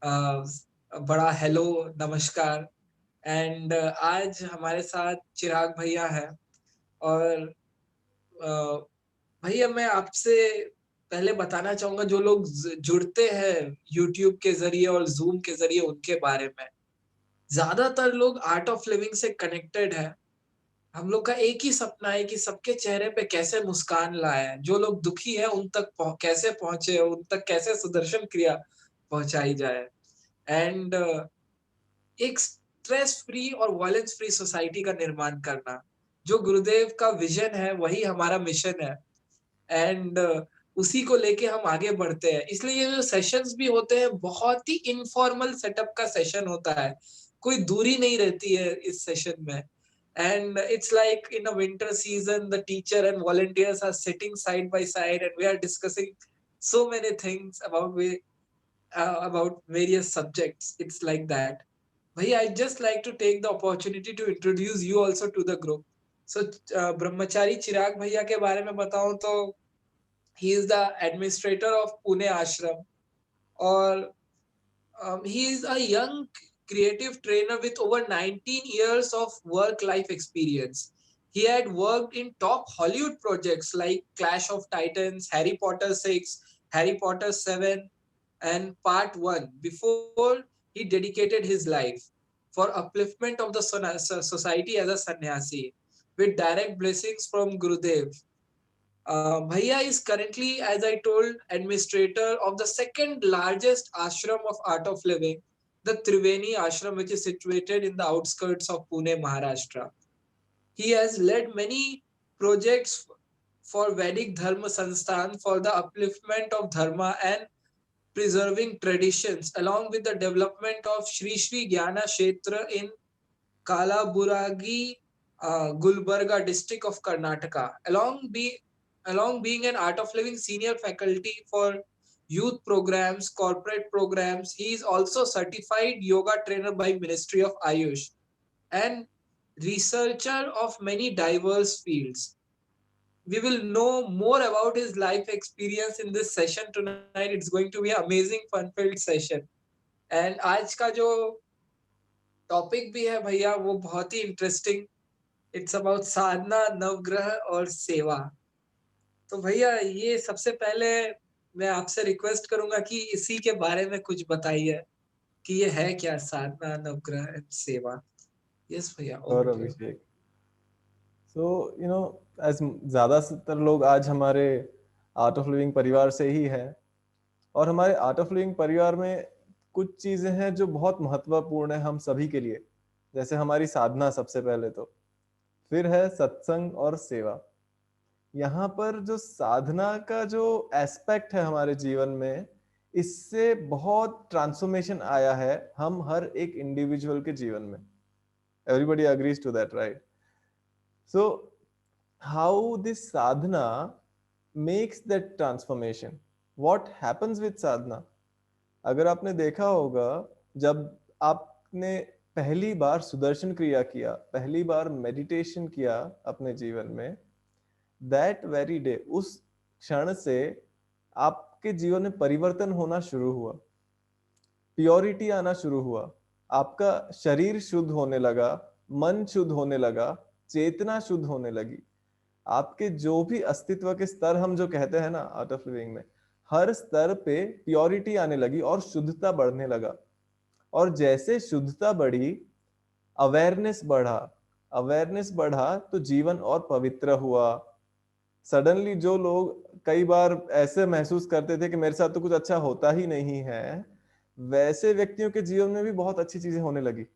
बड़ा हेलो, नमस्कार। एंड आज हमारे साथ चिराग भैया हैं। और अ, भैया मैं आपसे पहले बताना चाहूंगा, जो लोग जुड़ते हैं यूट्यूब के जरिए और जूम के जरिए, उनके बारे में। ज्यादातर लोग आर्ट ऑफ लिविंग से कनेक्टेड है। हम लोग का एक ही सपना है कि सबके चेहरे पे कैसे मुस्कान लाए, जो लोग दुखी है उन तक कैसे पहुंचे, उन तक कैसे सुदर्शन क्रिया पहुंचाई जाए। एंड एक स्ट्रेस फ्री और वायलेंस फ्री सोसाइटी का निर्माण करना, जो गुरुदेव का विजन है वही हमारा मिशन है। एंड उसी को लेके हम आगे बढ़ते हैं। इसलिए ये जो सेशंस भी होते हैं, बहुत ही इनफॉर्मल सेटअप का सेशन होता है। कोई दूरी नहीं रहती है इस सेशन में। And it's like in a winter season, the teacher and volunteers are sitting side by side and we are discussing so many things about various subjects. It's like that. Bhaiya, I'd just like to take the opportunity to introduce you also to the group. So, ब्रह्मचारी चिराग भैया के बारे में बताऊं तो he is the administrator of Pune Ashram, or he is a young creative trainer with over 19 years of work life experience. He had worked in top Hollywood projects like Clash of Titans, Harry Potter 6, Harry Potter 7, and Part 1 before he dedicated his life for upliftment of the society as a sannyasi with direct blessings from Gurudev. Bhaiya is currently, as I told, administrator of the second largest ashram of art of living, the Triveni Ashram, which is situated in the outskirts of Pune, Maharashtra. He has led many projects for Vedic Dharma Sansthan for the upliftment of Dharma and preserving traditions, along with the development of Sri Sri Jnana Kshetra in Kalaburagi, Gulbarga district of Karnataka. Along being an Art of Living senior faculty for youth programs, corporate programs, he is also certified yoga trainer by Ministry of Ayush and researcher of many diverse fields. We will know more about his life experience in this session tonight. It's going to be an amazing, fun-filled session. And आज का जो topic भी है भैया, वो बहुत ही interesting. It's about साधना, नवग्रह और सेवा। तो भैया, ये सबसे पहले मैं आपसे रिक्वेस्ट करूंगा कि इसी के बारे में कुछ बताइए कि ये है क्या, साधना, नवग्रह एंड सेवा। यस भैया, और over to you. Abhishek, so as ज़्यादातर लोग आज हमारे आर्ट ऑफ लिविंग परिवार से ही है। और हमारे आर्ट ऑफ लिविंग परिवार में कुछ चीज़ें हैं जो बहुत महत्वपूर्ण है हम सभी के लिए। जैसे हमारी साधना सबसे पहले, तो फिर है सत्संग और सेवा। यहाँ पर जो साधना का जो एस्पेक्ट है हमारे जीवन में, इससे बहुत ट्रांसफॉर्मेशन आया है हम हर एक इंडिविजुअल के जीवन में। Everybody agrees to that, right? So how this sadhana makes that transformation, what happens with sadhana? अगर आपने देखा होगा, जब आपने पहली बार सुदर्शन क्रिया किया, पहली बार मेडिटेशन किया अपने जीवन में, दैट वेरी डे, उस क्षण से आपके जीवन में परिवर्तन होना शुरू हुआ, प्योरिटी आना शुरू हुआ, आपका शरीर शुद्ध होने लगा, मन शुद्ध होने लगा, चेतना शुद्ध होने लगी। आपके जो भी अस्तित्व के स्तर हम जो कहते हैं ना आर्ट ऑफ लिविंग में, हर स्तर पे प्योरिटी आने लगी और शुद्धता बढ़ने लगा। और जैसे शुद्धता बढ़ी, अवेयरनेस बढ़ा, अवेयरनेस बढ़ा तो जीवन और पवित्र हुआ। सडनली जो लोग कई बार ऐसे महसूस करते थे कि मेरे साथ तो कुछ अच्छा होता ही नहीं है, वैसे व्यक्तियों के जीवन में भी बहुत अच्छी चीजें होने लगी।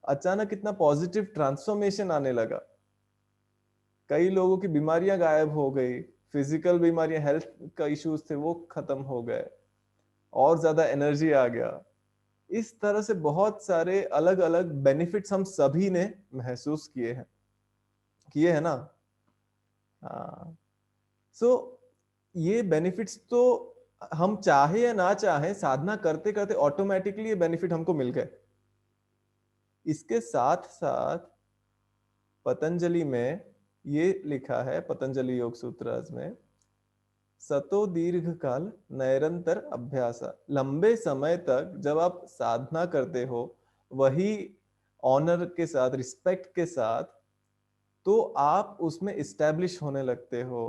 अचानक इतना पॉजिटिव ट्रांसफॉर्मेशन आने लगा, कई लोगों की बीमारियां गायब हो गई, फिजिकल बीमारियां, हेल्थ का इश्यूज थे वो खत्म हो गए, और ज्यादा एनर्जी आ गया। इस तरह से बहुत सारे अलग अलग बेनिफिट्स हम सभी ने महसूस किए हैं ना। हाँ। सो ये बेनिफिट्स तो हम चाहे या ना चाहे, साधना करते करते ऑटोमेटिकली ये बेनिफिट हमको मिल गए। इसके साथ साथ पतंजलि में ये लिखा है, पतंजलि योग सूत्रास में, सतो दीर्घ काल निरंतर अभ्यास। लंबे समय तक जब आप साधना करते हो वही ऑनर के साथ, रिस्पेक्ट के साथ, तो आप उसमें इस्टेब्लिश होने लगते हो।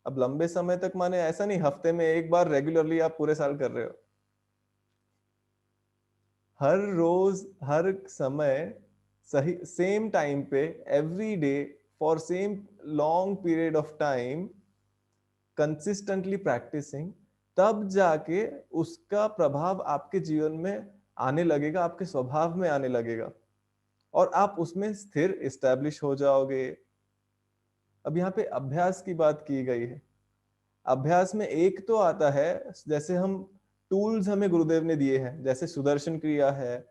अब लंबे समय तक माने ऐसा नहीं हफ्ते में एक बार रेगुलरली आप पूरे साल कर रहे हो। हर रोज, हर समय, सही सेम टाइम पे, every day, for same long period of time, consistently practising, तब जाके उसका प्रभाव आपके जीवन में आने लगेगा, आपके स्वभाव में आने लगेगा और आप उसमें स्थिर इस्टेब्लिश हो जाओगे। अब यहाँ पे अभ्यास की बात की गई है। अभ्यास में एक तो आता है, जैसे हम टूल्स हमें गुरुदेव ने दिए हैं, जैसे सुदर्शन क्रिया है,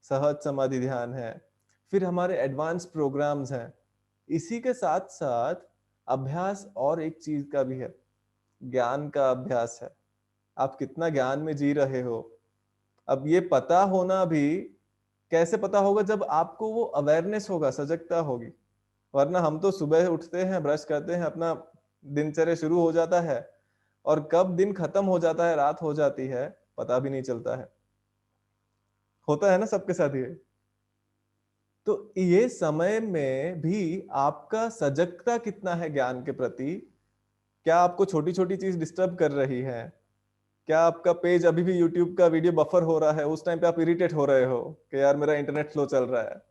सहज समाधि ध्यान है, फिर हमारे एडवांस प्रोग्राम्स हैं। इसी के साथ साथ अभ्यास और एक चीज का भी है, ज्ञान का अभ्यास है। आप कितना ज्ञान में जी रहे हो। अब ये पता होना भी कैसे पता होगा, जब आपको वो अवेयरनेस होगा, सजगता होगी। वरना हम तो सुबह उठते हैं, ब्रश करते हैं, अपना दिनचर्या शुरू हो जाता है और कब दिन खत्म हो जाता है, रात हो जाती है, पता भी नहीं चलता है। होता है ना सबके साथ ये। तो ये समय में भी आपका सजगता कितना है ज्ञान के प्रति। क्या आपको छोटी छोटी चीज डिस्टर्ब कर रही है? क्या आपका पेज अभी भी यूट्यूब का वीडियो बफर हो रहा है, उस टाइम पे आप इरिटेट हो रहे हो कि यार मेरा इंटरनेट स्लो चल रहा है?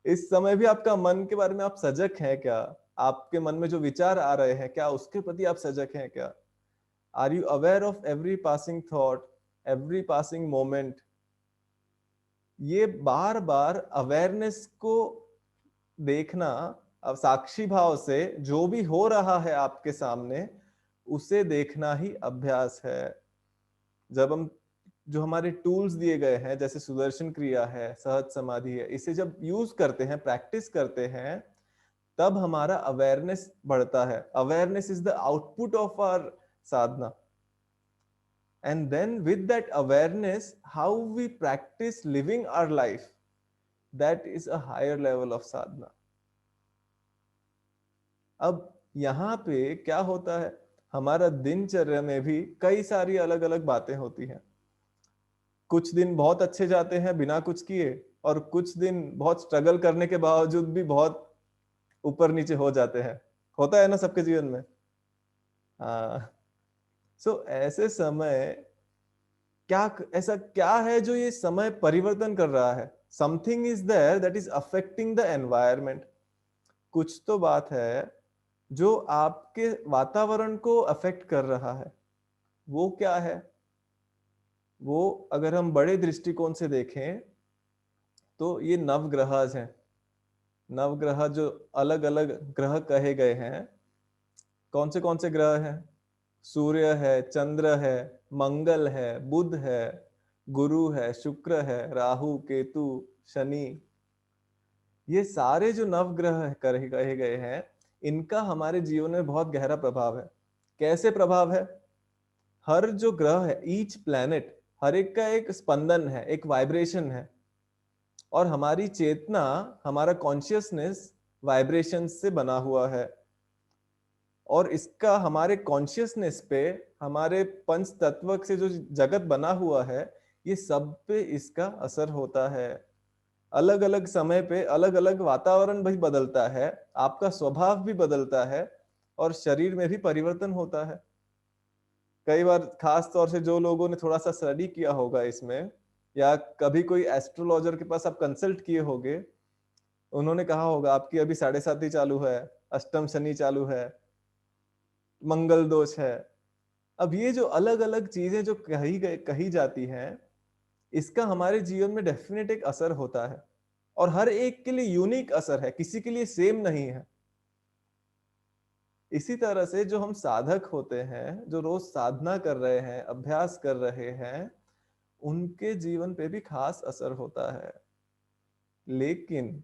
इस समय भी आपका मन के बारे में आप सजग हैं क्या? आपके मन में जो विचार आ रहे हैं, क्या उसके प्रति आप सजग हैं क्या? Are you aware of every passing thought, every passing moment? ये बार बार अवेयरनेस को देखना, अब साक्षी भाव से जो भी हो रहा है आपके सामने, उसे देखना ही अभ्यास है। जब हम जो हमारे टूल्स दिए गए हैं, जैसे सुदर्शन क्रिया है, सहज समाधि है, इसे जब यूज करते हैं, प्रैक्टिस करते हैं, तब हमारा अवेयरनेस बढ़ता है। Awareness is the output of our sadhana, and then with that awareness how we practice living our life, that is a higher level of sadhana. अब यहाँ पे क्या होता है, हमारा दिनचर्या में भी कई सारी अलग अलग बातें होती हैं। कुछ दिन बहुत अच्छे जाते हैं बिना कुछ किए, और कुछ दिन बहुत स्ट्रगल करने के बावजूद भी बहुत ऊपर नीचे हो जाते हैं। होता है ना सबके जीवन में। हाँ। सो ऐसे समय क्या, ऐसा क्या है जो ये समय परिवर्तन कर रहा है? Something is there that is affecting the environment. कुछ तो बात है जो आपके वातावरण को अफेक्ट कर रहा है। वो क्या है? वो अगर हम बड़े दृष्टिकोण से देखें तो ये नवग्रह हैं। नवग्रह जो अलग अलग ग्रह कहे गए हैं, कौन से ग्रह हैं? सूर्य है, चंद्र है, मंगल है, बुध है, गुरु है, शुक्र है, राहु, केतु, शनि। ये सारे जो नवग्रह कहे गए हैं, इनका हमारे जीवन में बहुत गहरा प्रभाव है। कैसे प्रभाव है? हर जो ग्रह है, ईच प्लैनेट, हर एक का एक स्पंदन है, एक वाइब्रेशन है। और हमारी चेतना, हमारा कॉन्शियसनेस वाइब्रेशन से बना हुआ है। और इसका हमारे कॉन्शियसनेस पे, हमारे पंच तत्व से जो जगत बना हुआ है, ये सब पे इसका असर होता है। अलग अलग समय पे अलग अलग वातावरण भी बदलता है, आपका स्वभाव भी बदलता है, और शरीर में भी परिवर्तन होता है। कई बार खास तौर से जो लोगों ने थोड़ा सा स्टडी किया होगा इसमें, या कभी कोई एस्ट्रोलॉजर के पास आप कंसल्ट किए होंगे, उन्होंने कहा होगा आपकी अभी 7.5 चालू है, अष्टम शनि चालू है, मंगल दोष है। अब ये जो अलग अलग चीजें जो कही जाती हैं, इसका हमारे जीवन में डेफिनेट एक असर होता है, और हर एक के लिए यूनिक असर है, किसी के लिए सेम नहीं है। इसी तरह से जो हम साधक होते हैं, जो रोज साधना कर रहे हैं, अभ्यास कर रहे हैं, उनके जीवन पे भी खास असर होता है। लेकिन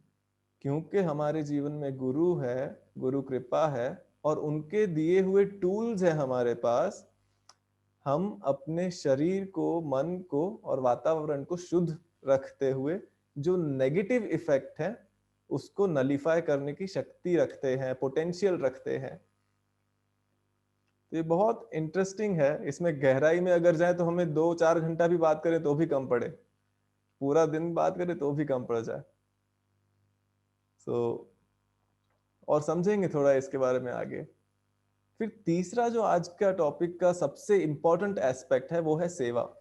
क्योंकि हमारे जीवन में गुरु है, गुरु कृपा है, और उनके दिए हुए टूल्स हैं हमारे पास, हम अपने शरीर को, मन को और वातावरण को शुद्ध रखते हुए जो नेगेटिव इफेक्ट है उसको नलीफाई करने की शक्ति रखते हैं, पोटेंशियल रखते हैं। तो ये बहुत इंटरेस्टिंग है। इसमें गहराई में अगर जाए तो हमें 2-4 घंटा भी बात करें तो भी कम पड़े, पूरा दिन बात करें तो भी कम पड़ जाए। सो और समझेंगे थोड़ा इसके बारे में आगे। फिर तीसरा जो आज का टॉपिक का सबसे इंपॉर्टेंट एस्पेक्ट है वो है सेवा।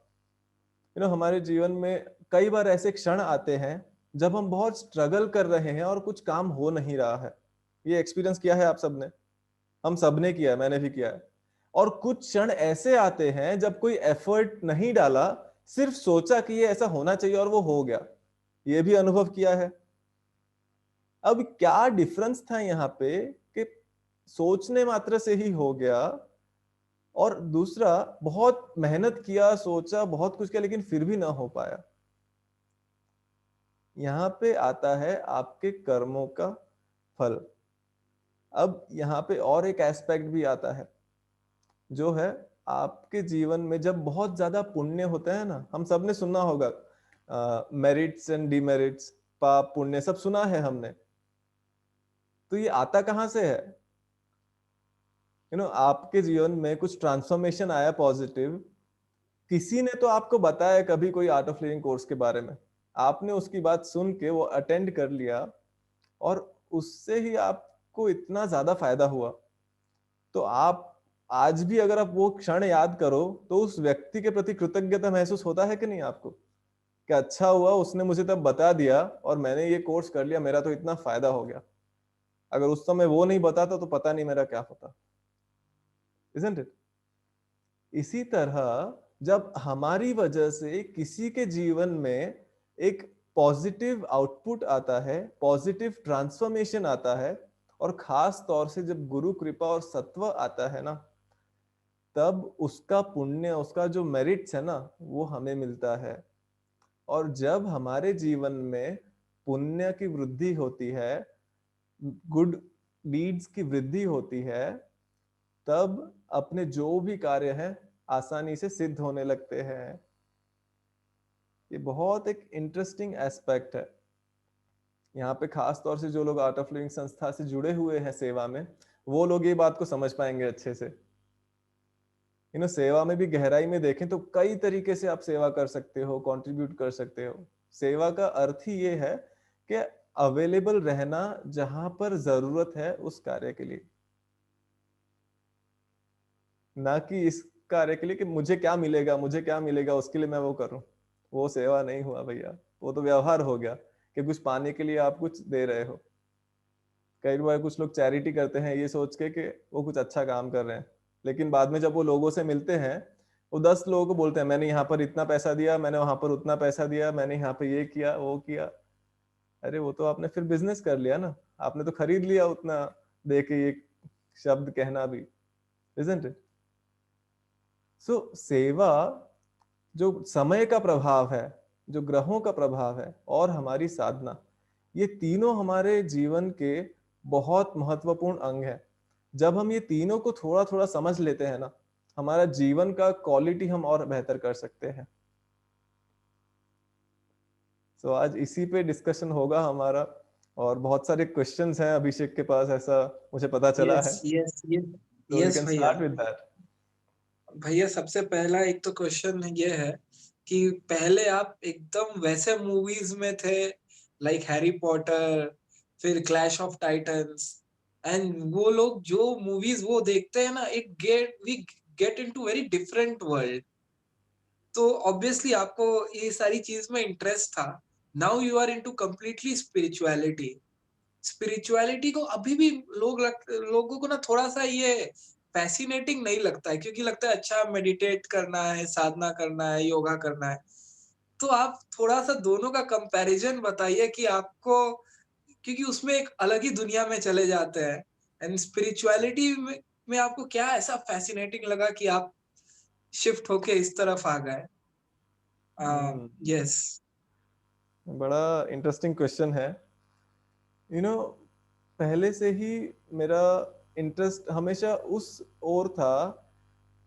हमारे जीवन में कई बार ऐसे क्षण आते हैं जब हम बहुत स्ट्रगल कर रहे हैं और कुछ काम हो नहीं रहा है। ये एक्सपीरियंस किया है आप सबने, हम सबने किया है, मैंने भी किया है। और कुछ क्षण ऐसे आते हैं जब कोई एफर्ट नहीं डाला, सिर्फ सोचा कि ये ऐसा होना चाहिए और वो हो गया। ये भी अनुभव किया है। अब क्या डिफरेंस था यहाँ पे कि सोचने मात्र से ही हो गया, और दूसरा बहुत मेहनत किया, सोचा, बहुत कुछ किया, लेकिन फिर भी ना हो पाया। यहाँ पे आता है आपके कर्मों का फल। अब यहाँ पे और एक एस्पेक्ट भी आता है, जो है आपके जीवन में जब बहुत ज्यादा पुण्य होता है ना, हम सब ने सुना होगा मेरिट्स एंड डिमेरिट्स, पाप पुण्य सब सुना है हमने। तो ये आता कहाँ से है? आपके जीवन में कुछ ट्रांसफॉर्मेशन आया पॉजिटिव, किसी ने तो आपको बताया कभी कोई आर्ट ऑफ लिविंग कोर्स के बारे में, आपने उसकी बात सुन के वो अटेंड कर लिया और उससे ही आपको इतना ज्यादा फायदा हुआ। तो आप आज भी अगर आप वो क्षण याद करो तो उस व्यक्ति के प्रति कृतज्ञता महसूस होता है कि नहीं आपको, कि अच्छा हुआ उसने मुझे तब बता दिया और मैंने ये कोर्स कर लिया, मेरा तो इतना फायदा हो गया। अगर उस समय वो नहीं बताता तो पता नहीं मेरा क्या होता। Isn't it? इसी तरह जब हमारी वजह से किसी के जीवन में एक पॉजिटिव आउटपुट आता है, पॉजिटिव ट्रांसफॉर्मेशन आता है, और खास तौर से जब गुरु कृपा और सत्व आता है ना, तब उसका पुण्य, उसका जो मेरिट्स है ना, वो हमें मिलता है। और जब हमारे जीवन में पुण्य की वृद्धि होती है, गुड डीड्स की वृद्धि होती है, तब अपने जो भी कार्य हैं आसानी से सिद्ध होने लगते हैं। ये बहुत एक इंटरेस्टिंग एस्पेक्ट है। यहाँ पे खास तौर से जो लोग आर्ट ऑफ लिविंग संस्था से जुड़े हुए हैं सेवा में, वो लोग ये बात को समझ पाएंगे अच्छे से। सेवा में भी गहराई में देखें तो कई तरीके से आप सेवा कर सकते हो, कंट्रीब्यूट कर सकते हो। सेवा का अर्थ ही ये है कि अवेलेबल रहना जहां पर जरूरत है उस कार्य के लिए, ना कि इस कार्य के लिए कि मुझे क्या मिलेगा, मुझे क्या मिलेगा उसके लिए मैं वो करूं। वो सेवा नहीं हुआ भैया, वो तो व्यवहार हो गया कि कुछ पाने के लिए आप कुछ दे रहे हो। कई बार कुछ लोग चैरिटी करते हैं ये सोच के कि वो कुछ अच्छा काम कर रहे हैं, लेकिन बाद में जब वो लोगों से मिलते हैं, वो 10 लोगों को बोलते हैं मैंने यहाँ पर इतना पैसा दिया, मैंने वहां पर उतना पैसा दिया, मैंने यहाँ पे ये किया वो किया। अरे वो तो आपने फिर बिजनेस कर लिया ना, आपने तो खरीद लिया उतना दे के ये शब्द कहना भी। Isn't it? सो सेवा, जो समय का प्रभाव है, जो ग्रहों का प्रभाव है, और हमारी साधना, ये तीनों हमारे जीवन के बहुत महत्वपूर्ण अंग है। जब हम ये तीनों को थोड़ा थोड़ा समझ लेते हैं ना, हमारा जीवन का क्वालिटी हम और बेहतर कर सकते हैं। तो आज इसी पे डिस्कशन होगा हमारा, और बहुत सारे क्वेश्चंस हैं अभिषेक के पास, ऐसा मुझे पता चला यस है। Yes yes. तो वी यस कैन भैया। Start with that. भैया सबसे पहला एक तो क्वेश्चन ये है कि पहले आप एकदम वैसे मूवीज में थे, लाइक हैरी पॉटर, फिर क्लैश ऑफ टाइटंस, एंड वो लोग जो मूवीज वो देखते हैं ना, it get we get into very different world. तो ऑब्वियसली आपको ये सारी चीज में इंटरेस्ट था। Now you are into completely spirituality. Spirituality को अभी भी लोगों को ना थोड़ा सा ये फैसिनेटिंग नहीं लगता है, क्योंकि लगता है अच्छा मेडिटेट करना है, साधना करना है, योगा करना है। तो आप थोड़ा सा दोनों का कंपैरिजन बताइए कि आपको, क्योंकि उसमें एक अलग ही दुनिया में चले जाते हैं, एंड स्पिरिचुअलिटी में आपको क्या ऐसा फैसिनेटिंग लगा कि आप शिफ्ट होके इस तरफ आ गए? यस। बड़ा इंटरेस्टिंग क्वेश्चन है। यू नो पहले से ही मेरा इंटरेस्ट हमेशा उस ओर था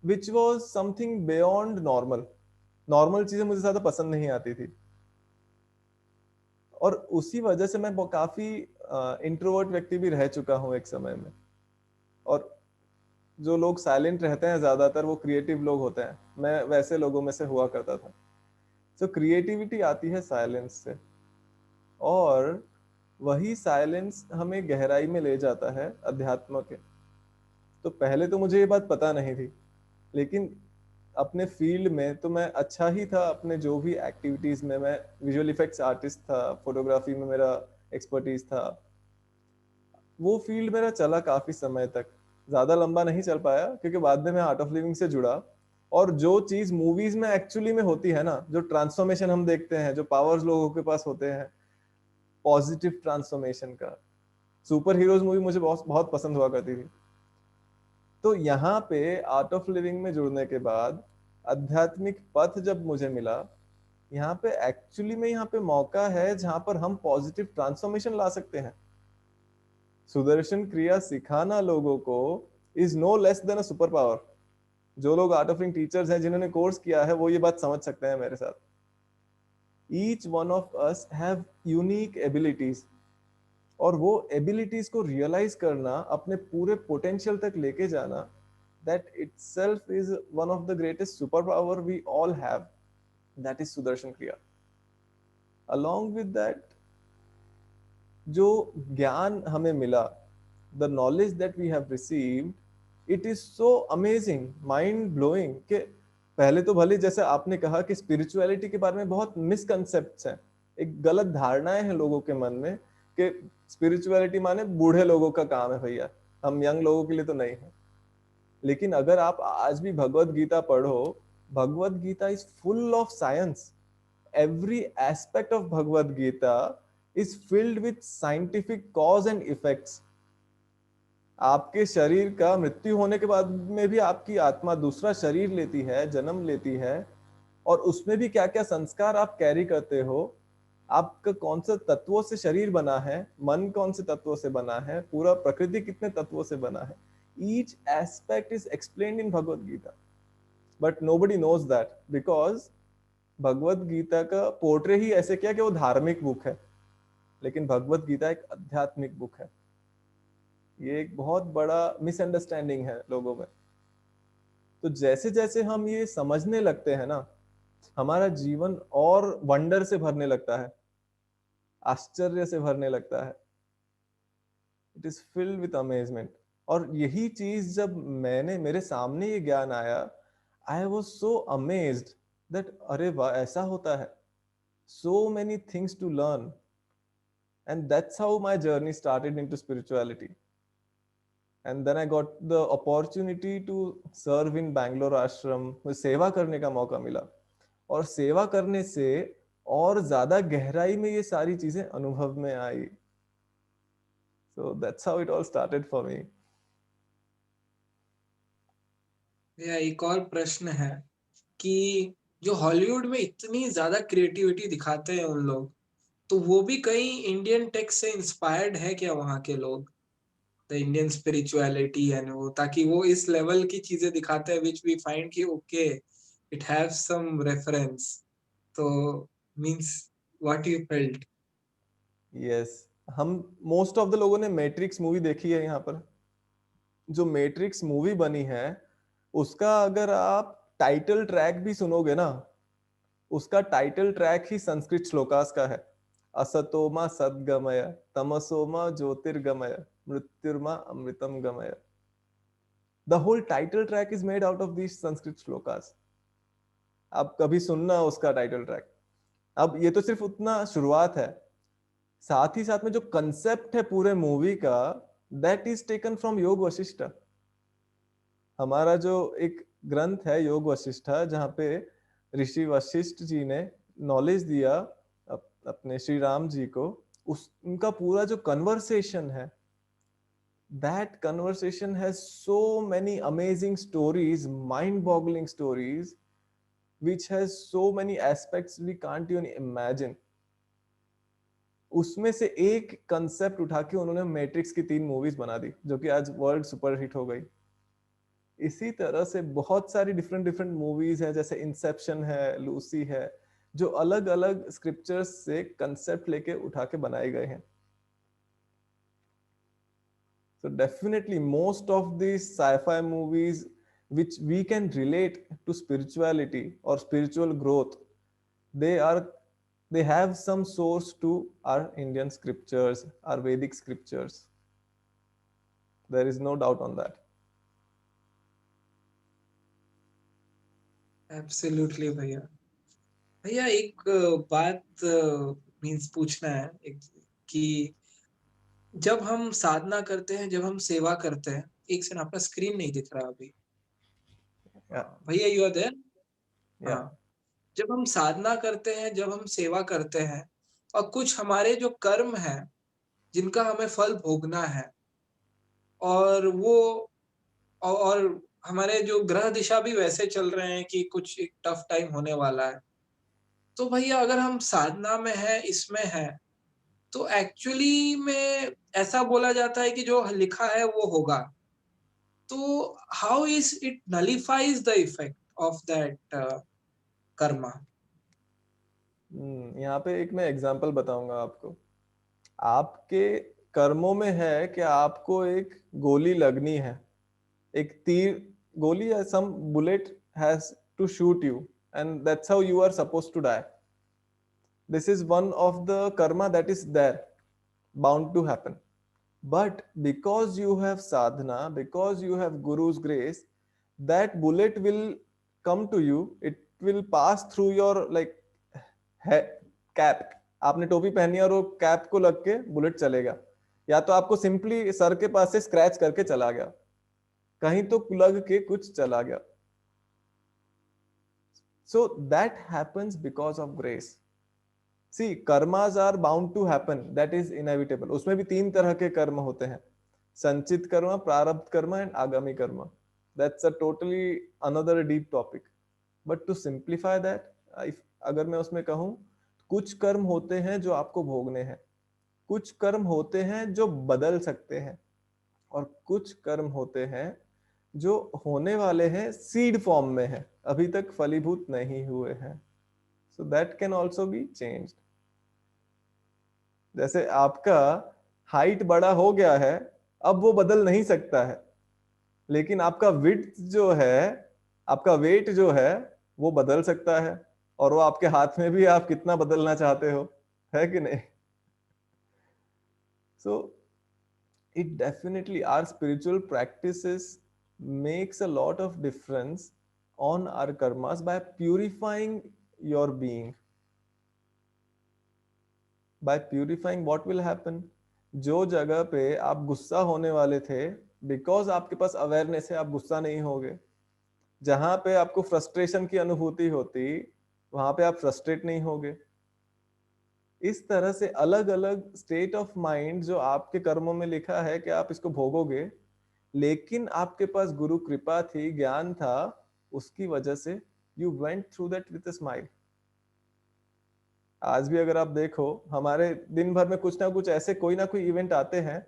which was something beyond normal. Normal चीजें मुझे ज्यादा पसंद नहीं आती थी, और उसी वजह से मैं काफी इंट्रोवर्ट व्यक्ति भी रह चुका हूँ एक समय में। और जो लोग साइलेंट रहते हैं ज्यादातर वो क्रिएटिव लोग होते हैं, मैं वैसे लोगों में से हुआ करता था। सो क्रिएटिविटी आती है साइलेंस से, और वही साइलेंस हमें गहराई में ले जाता है अध्यात्म के। तो पहले तो मुझे ये बात पता नहीं थी, लेकिन अपने फील्ड में तो मैं अच्छा ही था, अपने जो भी एक्टिविटीज में मैं विजुअल इफेक्ट्स आर्टिस्ट था, फोटोग्राफी में मेरा एक्सपर्टीज था। वो फील्ड मेरा चला काफी समय तक, ज्यादा लंबा नहीं चल पाया क्योंकि बाद में मैं आर्ट ऑफ लिविंग से जुड़ा। और जो चीज मूवीज में एक्चुअली में होती है ना, जो ट्रांसफॉर्मेशन हम देखते हैं, जो पावर्स लोगों के पास होते हैं, पॉजिटिव ट्रांसफॉर्मेशन का, सुपर हीरोज मूवी मुझे बहुत बहुत पसंद हुआ करती थी। तो यहाँ पे आर्ट ऑफ लिविंग में जुड़ने के बाद आध्यात्मिक पथ जब मुझे मिला, यहाँ पे एक्चुअली में यहाँ पे मौका है जहां पर हम पॉजिटिव ट्रांसफॉर्मेशन ला सकते हैं। सुदर्शन क्रिया सिखाना लोगों को is no less than a super power. जो लोग आर्ट ऑफ लिविंग टीचर्स हैं, जिन्होंने कोर्स किया है, वो ये बात समझ सकते हैं मेरे साथ। Each one of us have unique abilities, और वो एबिलिटीज को रियलाइज करना, अपने पूरे पोटेंशियल तक लेके जाना, that itself is one of the greatest super power we all have, that is Sudarshan Kriya. along with that, जो ज्ञान हमें मिला, the knowledge that we have received, it is so amazing, mind blowing. कि पहले तो भले जैसे आपने कहा कि स्पिरिचुअलिटी के बारे में बहुत मिसकंसेप्ट्स हैं, एक गलत धारणाएं हैं लोगों के मन में कि स्पिरिचुअलिटी माने बूढ़े लोगों का काम है भैया, हम यंग लोगों के लिए तो नहीं है। लेकिन अगर आप आज भी भगवत गीता पढ़ो, Bhagavad Gita is full of science. every aspect of Bhagavad Gita is filled with scientific cause and effects. आपके शरीर का मृत्यु होने के बाद में भी आपकी आत्मा दूसरा शरीर लेती है, जन्म लेती है, और उसमें भी क्या क्या संस्कार आप कैरी करते हो, आपका कौन सा तत्वों से शरीर बना है, मन कौन से तत्वों से बना है, पूरा प्रकृति कितने तत्वों से बना है, each aspect is explained in Bhagavad Gita, but nobody knows that because Bhagavad Gita का पोर्ट्रे ही ऐसे किया कि वो धार्मिक बुक है, लेकिन भगवत गीता एक आध्यात्मिक बुक है। ये एक बहुत बड़ा मिसअंडरस्टैंडिंग है लोगों में। तो जैसे जैसे हम ये समझने लगते हैं ना, हमारा जीवन और वंडर से भरने लगता है, आश्चर्य से भरने लगता है। It is filled with amazement. और यही चीज जब मेरे सामने ये ज्ञान आया, I was so amazed that अरे वाह, ऐसा होता है, so many things to learn, and that's how my journey started into spirituality. And then I got the opportunity to serve in Bangalore ashram, मुझे सेवा करने का मौका मिला, और सेवा करने से और ज्यादा गहराई में ये सारी चीजें अनुभव में आई। So that's how it all started for me. मेरा एक और प्रश्न है कि जो हॉलीवुड में इतनी ज्यादा क्रिएटिविटी दिखाते हैं उन लोग, तो वो भी कहीं इंडियन टेक से इंस्पायर्ड है क्या वहाँ के लोग, द इंडियन स्पिरिचुअलिटी एंड वो, ताकि वो इस लेवल की चीजें दिखाते हैं विच वी फाइंड कि okay it have some reference, तो means what you felt. Yes, हम मोस्ट ऑफ द लोगों ने मैट्रिक्स मूवी देखी है। यहाँ पर जो मैट्रिक्स मूवी बनी है, उसका अगर आप टाइटल ट्रैक भी सुनोगे ना, उसका टाइटल ट्रैक ही संस्कृत श्लोकास का है। असतोमा सद्गमय, तमसोमा ज्योतिर्गमय, मृत्युर्मा अमृतम गमय। The whole title track is made out of this Sanskrit श्लोकास। आप कभी सुनना उसका टाइटल ट्रैक। अब ये तो सिर्फ उतना शुरुआत है, साथ ही साथ में जो कंसेप्ट है पूरे मूवी का, दैट इज टेकन फ्रॉम योग वशिष्ठ। हमारा जो एक ग्रंथ है योग वशिष्ठा, जहाँ पे ऋषि वशिष्ठ जी ने नॉलेज दिया अपने श्री राम जी को, उस उनका पूरा जो कन्वर्सेशन है, that conversation has so many amazing stories, mind boggling stories, which has so many aspects we can't even imagine. उसमें से एक कंसेप्ट उठा के उन्होंने मैट्रिक्स की 3 मूवीज बना दी, जो कि आज वर्ल्ड सुपर हिट हो गई। इसी तरह से बहुत सारी डिफरेंट डिफरेंट मूवीज है, जैसे इंसेप्शन है, लूसी है, जो अलग अलग स्क्रिप्चर्स से कंसेप्ट लेके उठा के बनाए गए हैं। So definitely most of these sci-fi movies which we can relate to spirituality or spiritual growth, they are, they have some source to our Indian scriptures, our Vedic scriptures. There is no doubt on that. Absolutely भैया। भैया एक बात means पूछना है एक, कि जब हम साधना करते हैं, जब हम सेवा करते हैं, एक सेकंड आपका स्क्रीन नहीं दिख रहा अभी। Yeah, भैया यू आर देयर? yeah. हाँ, जब हम साधना करते हैं, जब हम सेवा करते हैं और कुछ हमारे जो कर्म हैं, जिनका हमें फल भोगना है, और वो और हमारे जो ग्रह दिशा भी वैसे चल रहे हैं कि कुछ एक टफ टाइम होने वाला है। तो भैया अगर हम साधना में हैं, इसमें हैं, तो एक्चुअली में ऐसा बोला जाता है कि जो लिखा है वो होगा। तो how is it nullifies the effect of that karma? यहाँ पे एक मैं एग्जांपल बताऊंगा आपको। आपके कर्मों में है कि आपको एक गोली लगनी है, एक तीर, गोली या some bullet has to shoot you, and that's how you are supposed to die. This is one of the karma that is there, bound to happen. But because you have sadhana, because you have Guru's grace, that bullet will come to you. It will pass through your like cap. आपने टोपी पहनी और वो cap को लग के bullet चलेगा, या तो आपको सिंपली सर के पास से स्क्रैच करके चला गया, कहीं तो लग के कुछ चला गया. So that happens because of grace. See, karmas are bound to happen, that is inevitable. उसमें भी 3 तरह के कर्म होते हैं, संचित कर्म, प्रारब्ध कर्म and agami karma. That's a totally another deep topic. But to simplify that, अगर मैं उसमें कहूं, कुछ कर्म होते हैं जो आपको भोगने हैं, कुछ कर्म होते हैं जो बदल सकते हैं, और कुछ कर्म होते हैं जो होने वाले हैं, सीड फॉर्म में है, अभी तक फलीभूत नहीं हुए हैं. So that can also be changed. जैसे आपका हाइट बड़ा हो गया है, अब वो बदल नहीं सकता है, लेकिन आपका विड्थ जो है, आपका वेट जो है, वो बदल सकता है, और वो आपके हाथ में भी, आप कितना बदलना चाहते हो, है कि नहीं? So it definitely, our spiritual practices makes a lot of difference on our karmas by purifying your being. By purifying, what will happen? जो जगह पे आप गुस्सा होने वाले थे, बिकॉज आपके पास अवेयरनेस है, आप गुस्सा नहीं होगे. जहां पे आपको फ्रस्ट्रेशन की अनुभूति होती, वहां पे आप फ्रस्ट्रेट नहीं होगे. इस तरह से अलग अलग स्टेट ऑफ माइंड जो आपके कर्मों में लिखा है कि आप इसको भोगोगे, लेकिन आपके पास गुरु कृपा थी, ज्ञान था, उसकी वजह से you went through that with a smile. आज भी अगर आप देखो, हमारे दिन भर में कुछ ना कुछ ऐसे कोई ना कोई इवेंट आते हैं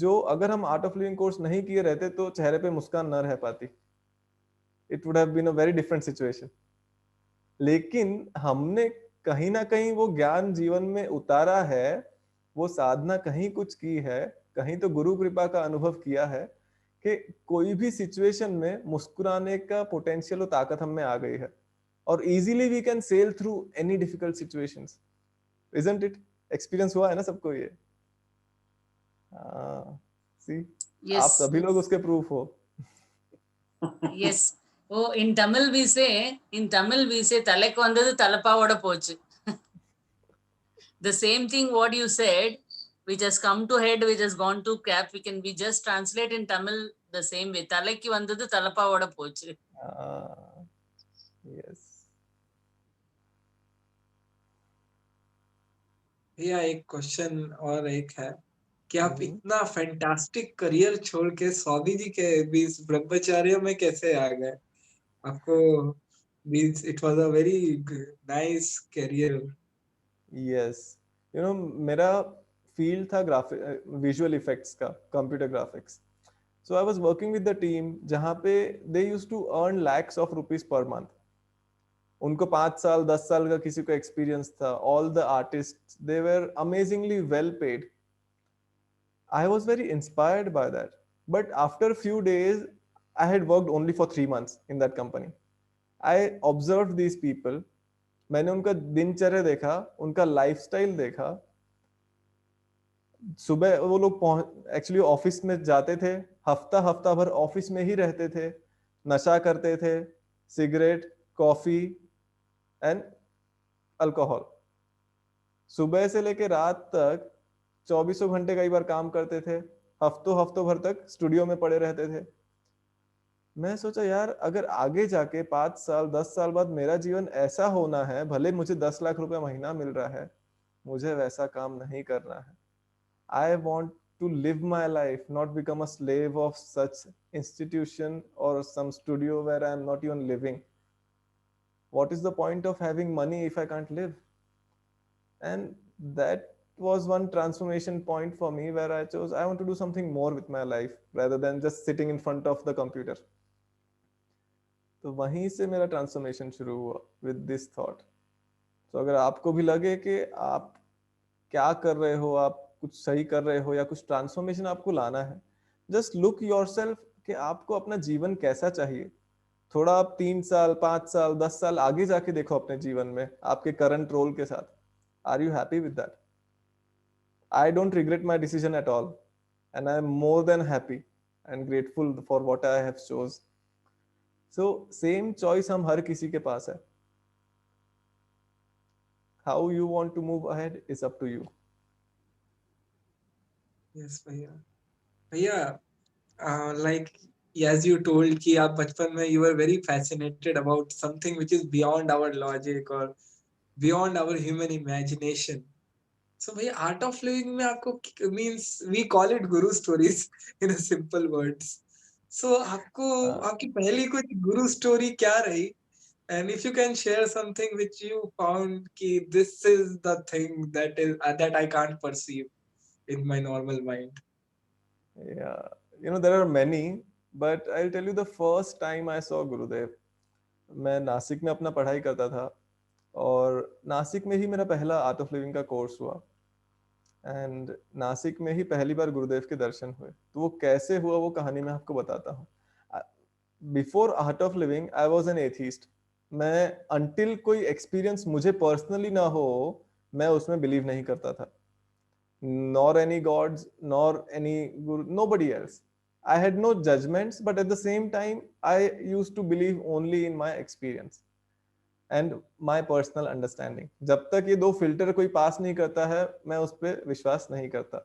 जो अगर हम आर्ट ऑफ लिविंग कोर्स नहीं किए रहते तो चेहरे पे मुस्कान न रह पाती. It would have been a very different situation. लेकिन हमने कहीं ना कहीं वो ज्ञान जीवन में उतारा है, वो साधना कहीं कुछ की है, कहीं तो गुरु कृपा का अनुभव किया है कि कोई भी सिचुएशन में मुस्कुराने का पोटेंशियल और ताकत हम में आ गई है, और easily we can sail through any difficult situations. Isn't it? Experience हुआ है ना सबको ये? सी, आप Yes, सभी लोग उसके प्रूफ हो. yes. Oh, in Tamil we say தலைக்கு வந்தது தலப்பாவோட போச்சு. The same thing what you said, which has come to head, which has gone to cap, we just translate in Tamil the same way. தலைக்கு வந்தது தலப்பாவோட போச்சு. Yes. भैया एक question और एक है कि आप इतना फैंटास्टिक करियर छोड़ के स्वामी जी के बीच ब्रह्मचर्य में कैसे आ गए? आपको means it was a very nice career. Yes. You know, मेरा फील्ड था ग्राफिक विजुअल इफेक्ट्स का, computer graphics. So I was working with the team जहाँ पे they used to earn lakhs of rupees per month. उनको 5 साल 10 साल का किसी को एक्सपीरियंस था. All the artists, they were amazingly well paid. I was very inspired by that. But after a few days, I had worked only for 3 months in that company. I observed these people. मैंने उनका दिनचर्या देखा, उनका lifestyle देखा. सुबह वो लोग actually office में जाते थे, हफ्ता भर ऑफिस में ही रहते थे, नशा करते थे, सिगरेट, कॉफी एंड अल्कोहल. सुबह से लेके रात तक 24 घंटे कई बार काम करते थे, हफ्तों भर तक स्टूडियो में पड़े रहते थे. मैं सोचा यार, अगर आगे जाके 5 साल 10 साल बाद मेरा जीवन ऐसा होना है, भले मुझे 10 लाख रुपए महीना मिल रहा है, मुझे वैसा काम नहीं करना है. I want to live my life, not become a slave of such institution or some studio where I am not even living. What is the point of having money if I can't live? And that was one transformation point for me where I chose I want to do something more with my life rather than just sitting in front of the computer. तो वहीं से मेरा transformation शुरू हुआ with this thought. तो अगर आपको भी लगे कि आप क्या कर रहे हो, आप कुछ सही कर रहे हो या कुछ ट्रांसफॉर्मेशन आपको लाना है, जस्ट लुक योरसेल्फ कि आपको अपना जीवन कैसा चाहिए. थोड़ा आप 3 साल 5 साल 10 साल आगे जाके देखो अपने जीवन में आपके करंट रोल के साथ. Are you happy with that? I don't regret my decision at all and I am more than happy and grateful for what I have chose. So same choice हम हर किसी के पास है. How you want to move ahead is up to you. Yes भैया. भैया like as you told कि आप बचपन में you were very fascinated about something which is beyond our logic or beyond our human imagination. So भैया art of living में आपको means we call it guru stories in a simple words. So आपको आपकी पहली कुछ guru story क्या रही? And if you can share something which you found कि this is the thing that I can't perceive in my normal mind. Yeah, there are many, but I'll tell you the first time I saw Gurudev. मैं नासिक में अपना पढ़ाई करता था और नासिक में ही मेरा पहला आर्ट ऑफ लिविंग का कोर्स हुआ एंड नासिक में ही पहली बार गुरुदेव के दर्शन हुए. तो वो कैसे हुआ वो कहानी मैं आपको बताता हूँ. Before art of living I was an atheist. मैं अंटिल कोई एक्सपीरियंस मुझे पर्सनली ना हो मैं उसमें बिलीव नहीं करता था. Nor any gods, nor any guru, nobody else. I had no judgments, but at the same time, I used to believe only in my experience and my personal understanding. जब तक ये दो फिल्टर कोई पास नहीं करता है, मैं उस पर विश्वास नहीं करता.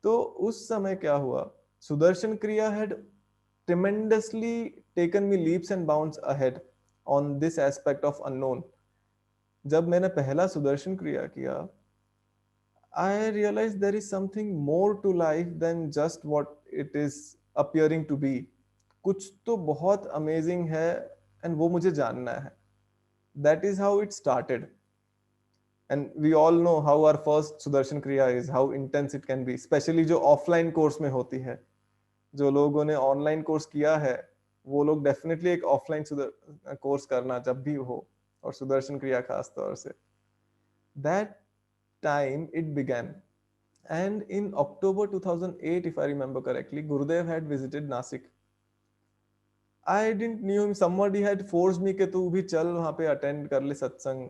तो उस समय क्या हुआ? सुदर्शन क्रिया had tremendously taken me leaps and bounds ahead on this aspect of unknown. जब मैंने पहला सुदर्शन क्रिया किया, I realized there is something more to life than just what it is appearing to be. कुछ तो बहुत amazing है and वो मुझे जानना है. That is how it started. And we all know how our first Sudarshan Kriya is, how intense it can be, especially जो offline course में होती है. जो लोगों ने online course किया है, वो लोग definitely एक offline course करना जब भी हो, और सुदर्शन क्रिया खास तौर से. That time it began. And in October 2008, if I remember correctly, Gurudev had visited Nasik. I didn't knew him. Somebody had forced me कि तू भी चल वहाँ पे attend कर ले सत्संग.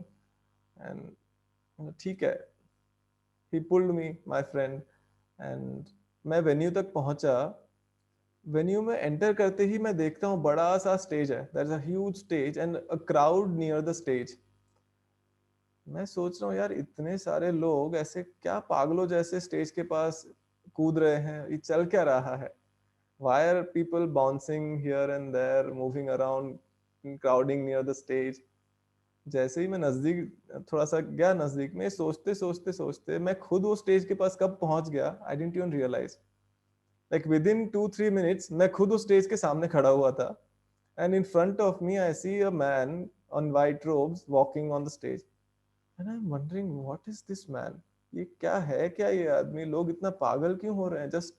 And ठीक है. He pulled me, my friend, and मैं वेन्यू तक पहुंचा. वेन्यू में एंटर करते ही मैं देखता हूँ बड़ा सा स्टेज है. There's a huge stage and a crowd near the stage. मैं सोच रहा हूँ यार इतने सारे लोग ऐसे क्या पागलों जैसे स्टेज के पास कूद रहे हैं, ये चल क्या रहा है? Why are people bouncing here and there, moving around, crowding near the stage? जैसे ही मैं नजदीक थोड़ा सा गया नजदीक में, सोचते सोचते सोचते मैं खुद वो स्टेज के पास कब पहुंच गया, I didn't even realize. Like within 2-3 minutes मैं खुद उस स्टेज के सामने खड़ा हुआ था. And in front of me I see a man on white robes walking on the stage. And I'm wondering, what is this man? ये क्या है, क्या ये आदमी? लोग इतना पागल क्यों हो रहे हैं just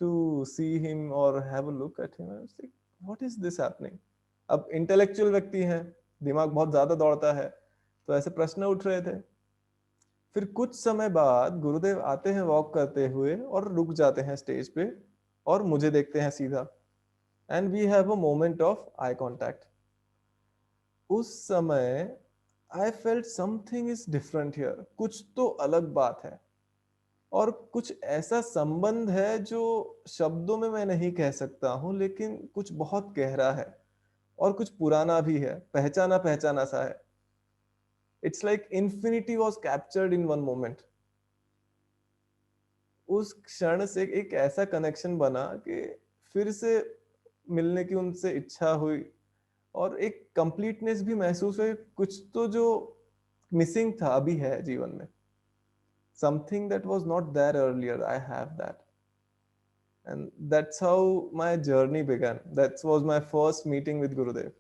to see him or have a look at him? I was like, what is this happening? अब इंटेलेक्चुअल व्यक्ति हैं, दिमाग बहुत ज्यादा दौड़ता है, तो ऐसे प्रश्न उठ रहे थे. फिर कुछ समय बाद गुरुदेव आते हैं वॉक करते हुए और रुक जाते हैं स्टेज पे और मुझे देखते हैं सीधा, and we have a moment of eye contact. उस समय I felt something is different here, कुछ तो अलग बात है और कुछ ऐसा संबंध है जो शब्दों में मैं नहीं कह सकता हूं, लेकिन कुछ बहुत गहरा है और कुछ पुराना भी है, पहचाना पहचाना सा है। It's like infinity was captured in one moment. उस क्षण से एक ऐसा कनेक्शन बना कि फिर से मिलने की उनसे इच्छा हुई और एक कंप्लीटनेस भी महसूस हुई। कुछ तो जो मिसिंग था अभी है जीवन में, something that was not there earlier, I have that. And that's how my journey began. That was my first meeting with Gurudev.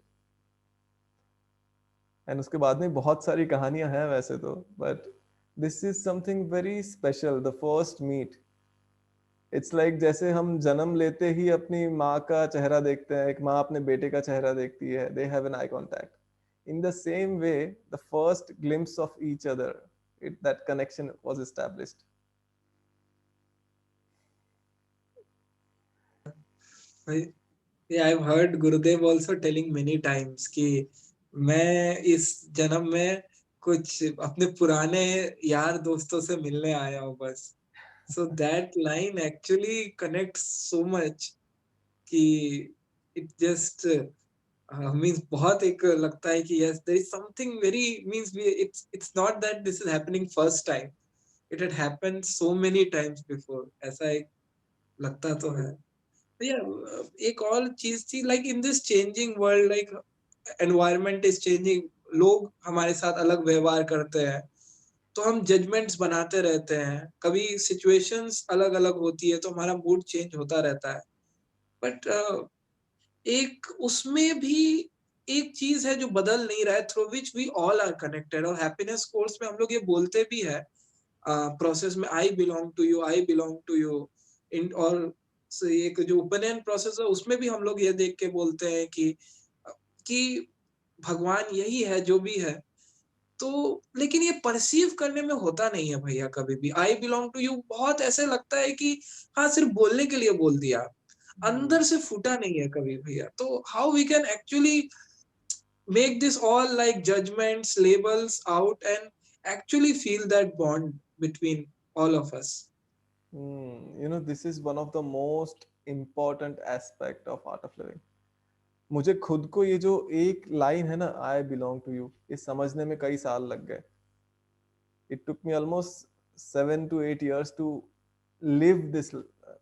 And उसके बाद में बहुत सारी कहानियां हैं वैसे तो, but this is something very special, the first meet. It's like जैसे हम जन्म लेते ही अपनी माँ का चेहरा देखते हैं, एक माँ अपने बेटे का चेहरा देखती है, they have an eye contact. In the same way, the first glimpse of each other, that connection was established. Yeah, I've heard Gurudev also telling many times कि मैं इस जन्म में कुछ अपने पुराने यार दोस्तों से मिलने आया हूँ बस. So that line actually connects so much कि it just means बहुत एक लगता है कि yes, there is something very means it's not that this is happening first time. It had happened so many times before. ऐसा एक लगता तो है. Yeah, एक और चीज थी like in this changing world, like environment is changing, लोग हमारे साथ अलग व्यवहार करते हैं तो हम जजमेंट्स बनाते रहते हैं, कभी सिचुएशंस अलग अलग होती है तो हमारा मूड चेंज होता रहता है. बट एक उसमें भी एक चीज है जो बदल नहीं रहा है, through which we all are connected. और हैप्पीनेस कोर्स में हम लोग ये बोलते भी है प्रोसेस में, I belong to you, I belong to you. इन और एक जो उपनयन प्रोसेस है उसमें भी हम लोग ये देख के बोलते हैं कि भगवान यही है जो भी है. तो लेकिन ये परसीव करने में होता नहीं है भैया कभी भी. आई बिलोंग टू यू बहुत ऐसे लगता है कि हाँ सिर्फ बोलने के लिए बोल दिया, अंदर से फूटा नहीं है कभी भैया. तो how we can actually make this all like judgments, labels out, and actually feel that bond between all of us. This is one of the most important aspect of art of living. मुझे खुद को ये जो एक line है ना, आई belong to you, ये समझने में कई साल लग गए. It took me almost 7 to 8 years to live this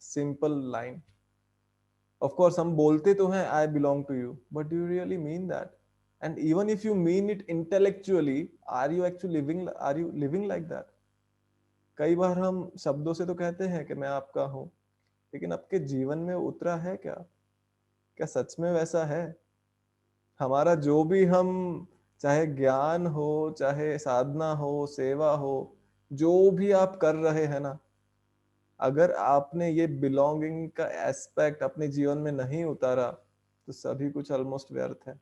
simple line. Of course हम बोलते तो हैं I belong to you, but do you really mean that? And even if you mean it intellectually, are you actually living like that? कई बार हम शब्दों से तो कहते हैं कि मैं आपका हूं, लेकिन आपके जीवन में उतरा है क्या? क्या सच में वैसा है? हमारा जो भी हम, चाहे ज्ञान हो, चाहे साधना हो, सेवा हो, जो भी आप कर रहे हैं ना, अगर आपने ये बिलोंगिंग का एस्पेक्ट अपने जीवन में नहीं उतारा तो सभी कुछ ऑलमोस्ट व्यर्थ है.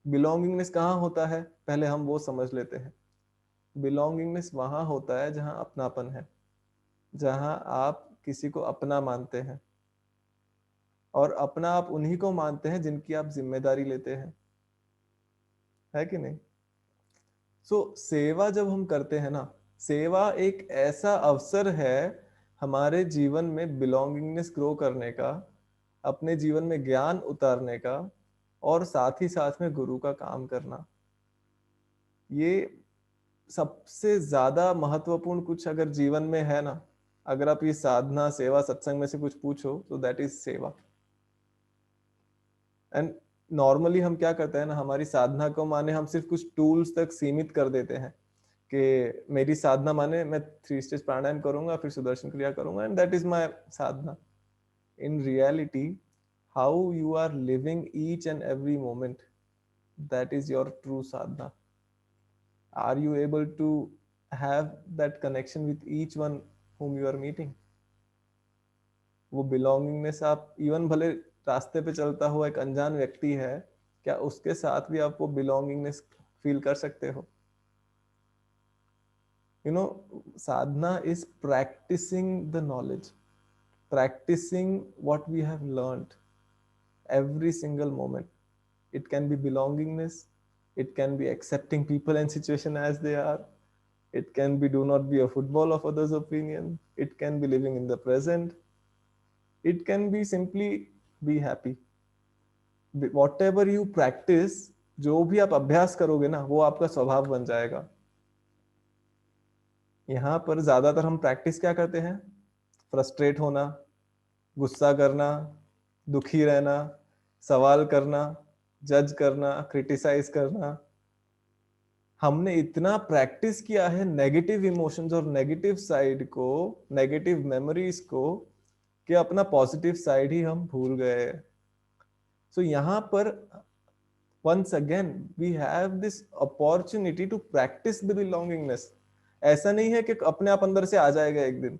बिलोंगिंगनेस कहाँ होता है, पहले हम वो समझ लेते हैं. बिलोंगिंगनेस वहां होता है जहां अपनापन है, जहां आप किसी को अपना मानते हैं, और अपना आप उन्हीं को मानते हैं जिनकी आप जिम्मेदारी लेते हैं, है कि नहीं? सेवा जब हम करते हैं ना, सेवा एक ऐसा अवसर है हमारे जीवन में बिलोंगिंगनेस ग्रो करने का, अपने जीवन में ज्ञान उतारने का, और साथ ही साथ में गुरु का काम करना. ये सबसे ज्यादा महत्वपूर्ण कुछ अगर जीवन में है ना, अगर आप ये साधना, सेवा, सत्संग में से कुछ पूछो तो दैट इज सेवा. एंड नॉर्मली हम क्या करते हैं ना, हमारी साधना को माने हम सिर्फ कुछ टूल्स तक सीमित कर देते हैं कि मेरी साधना माने मैं 3 स्टेज प्राणायाम करूंगा, फिर सुदर्शन क्रिया करूंगा, and that is my sadhana. In reality how you are living each and every moment, that is your true sadhana. Are you able to have that connection with each one whom you are meeting? वो belongingness आप even भले रास्ते पे चलता हुआ एक अनजान व्यक्ति है, क्या उसके साथ भी आप वो बिलोंगिंगनेस फील कर सकते हो? you know, sadhana is practicing the knowledge, practicing what we have learned every single moment. It can be belongingness, it can be accepting people and situation as they are, it can be do not be a football of others' opinion, it can be living in the present, it can be simply be happy. Whatever you practice, जो भी आप अभ्यास करोगे ना, वो आपका स्वभाव बन जाएगा. यहाँ पर ज्यादातर हम प्रैक्टिस क्या करते हैं? फ्रस्ट्रेट होना, गुस्सा करना, दुखी रहना, सवाल करना, जज करना, क्रिटिसाइज करना. हमने इतना प्रैक्टिस किया है नेगेटिव इमोशंस और नेगेटिव साइड को, नेगेटिव मेमोरीज को, कि अपना पॉजिटिव साइड ही हम भूल गए. सो यहाँ पर once again we have this opportunity to practice the belongingness. ऐसा नहीं है कि अपने आप अंदर से आ जाएगा एक दिन.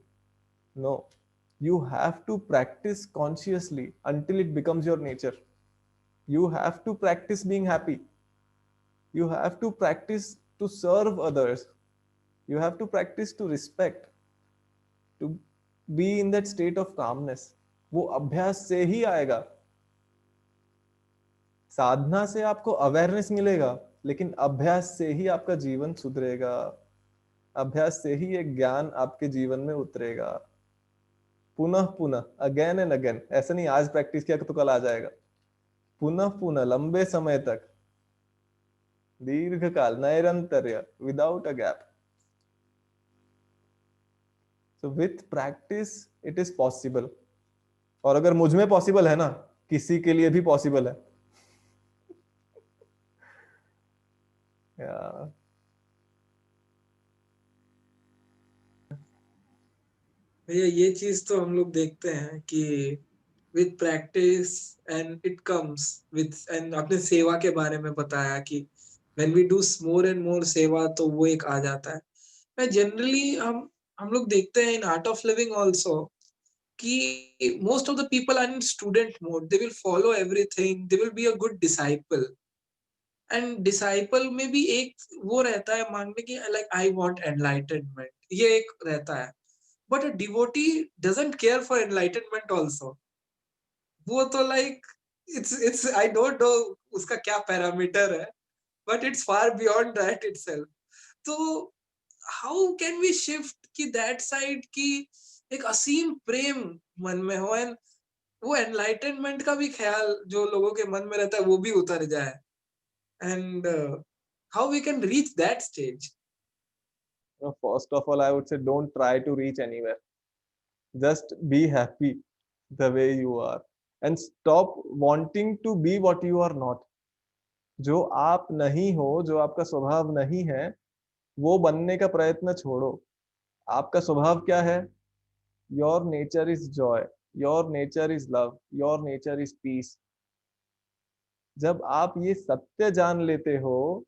No, you have to practice consciously until it becomes your nature. You have to practice being happy. You have to practice to serve others. You have to practice to respect, to be in that state of calmness. वो अभ्यास से ही आएगा. साधना से आपको awareness मिलेगा, लेकिन अभ्यास से ही आपका जीवन सुधरेगा. अभ्यास से ही एक ज्ञान आपके जीवन में उतरेगा. पुनः पुनः, अगेन एंड अगेन. ऐसा नहीं आज प्रैक्टिस किया तो कल आ जाएगा. पुनः पुनः, लंबे समय तक, दीर्घ काल, नैरंतर्य, without a gap. So with practice it is possible. और अगर मुझ में पॉसिबल है ना, किसी के लिए भी पॉसिबल है. Yeah. भैया ये चीज तो हम लोग देखते हैं कि with practice and it comes with, and आपने सेवा के बारे में बताया कि when we do more and more seva तो वो एक आ जाता है. मैं जनरली हम लोग देखते हैं in Art of Living also कि most of the people are in student mode. They will follow everything, they will be a good disciple. And disciple में भी एक वो रहता है मांगने की, लाइक आई वांट एनलाइटनमेंट, ये एक रहता है. But a devotee doesn't care for enlightenment also. वो तो like it's I don't know उसका क्या पैरामीटर है, but it's far beyond that itself. तो हाउ कैन वी शिफ्ट कि दैट साइड की एक असीम प्रेम मन में हो, एंड वो एनलाइटनमेंट का भी ख्याल जो लोगों के मन में रहता है वो भी उतर जाए, and how we can reach that stage? First of all, I would say don't try to reach anywhere. Just be happy the way you are and stop wanting to be what you are not. जो आप नहीं हो, जो आपका स्वभाव नहीं है, वो बनने का प्रयत्न छोड़ो. आपका स्वभाव क्या है? Your nature is Joy, your nature is love, your nature is peace. जब आप ये सत्य जान लेते हो,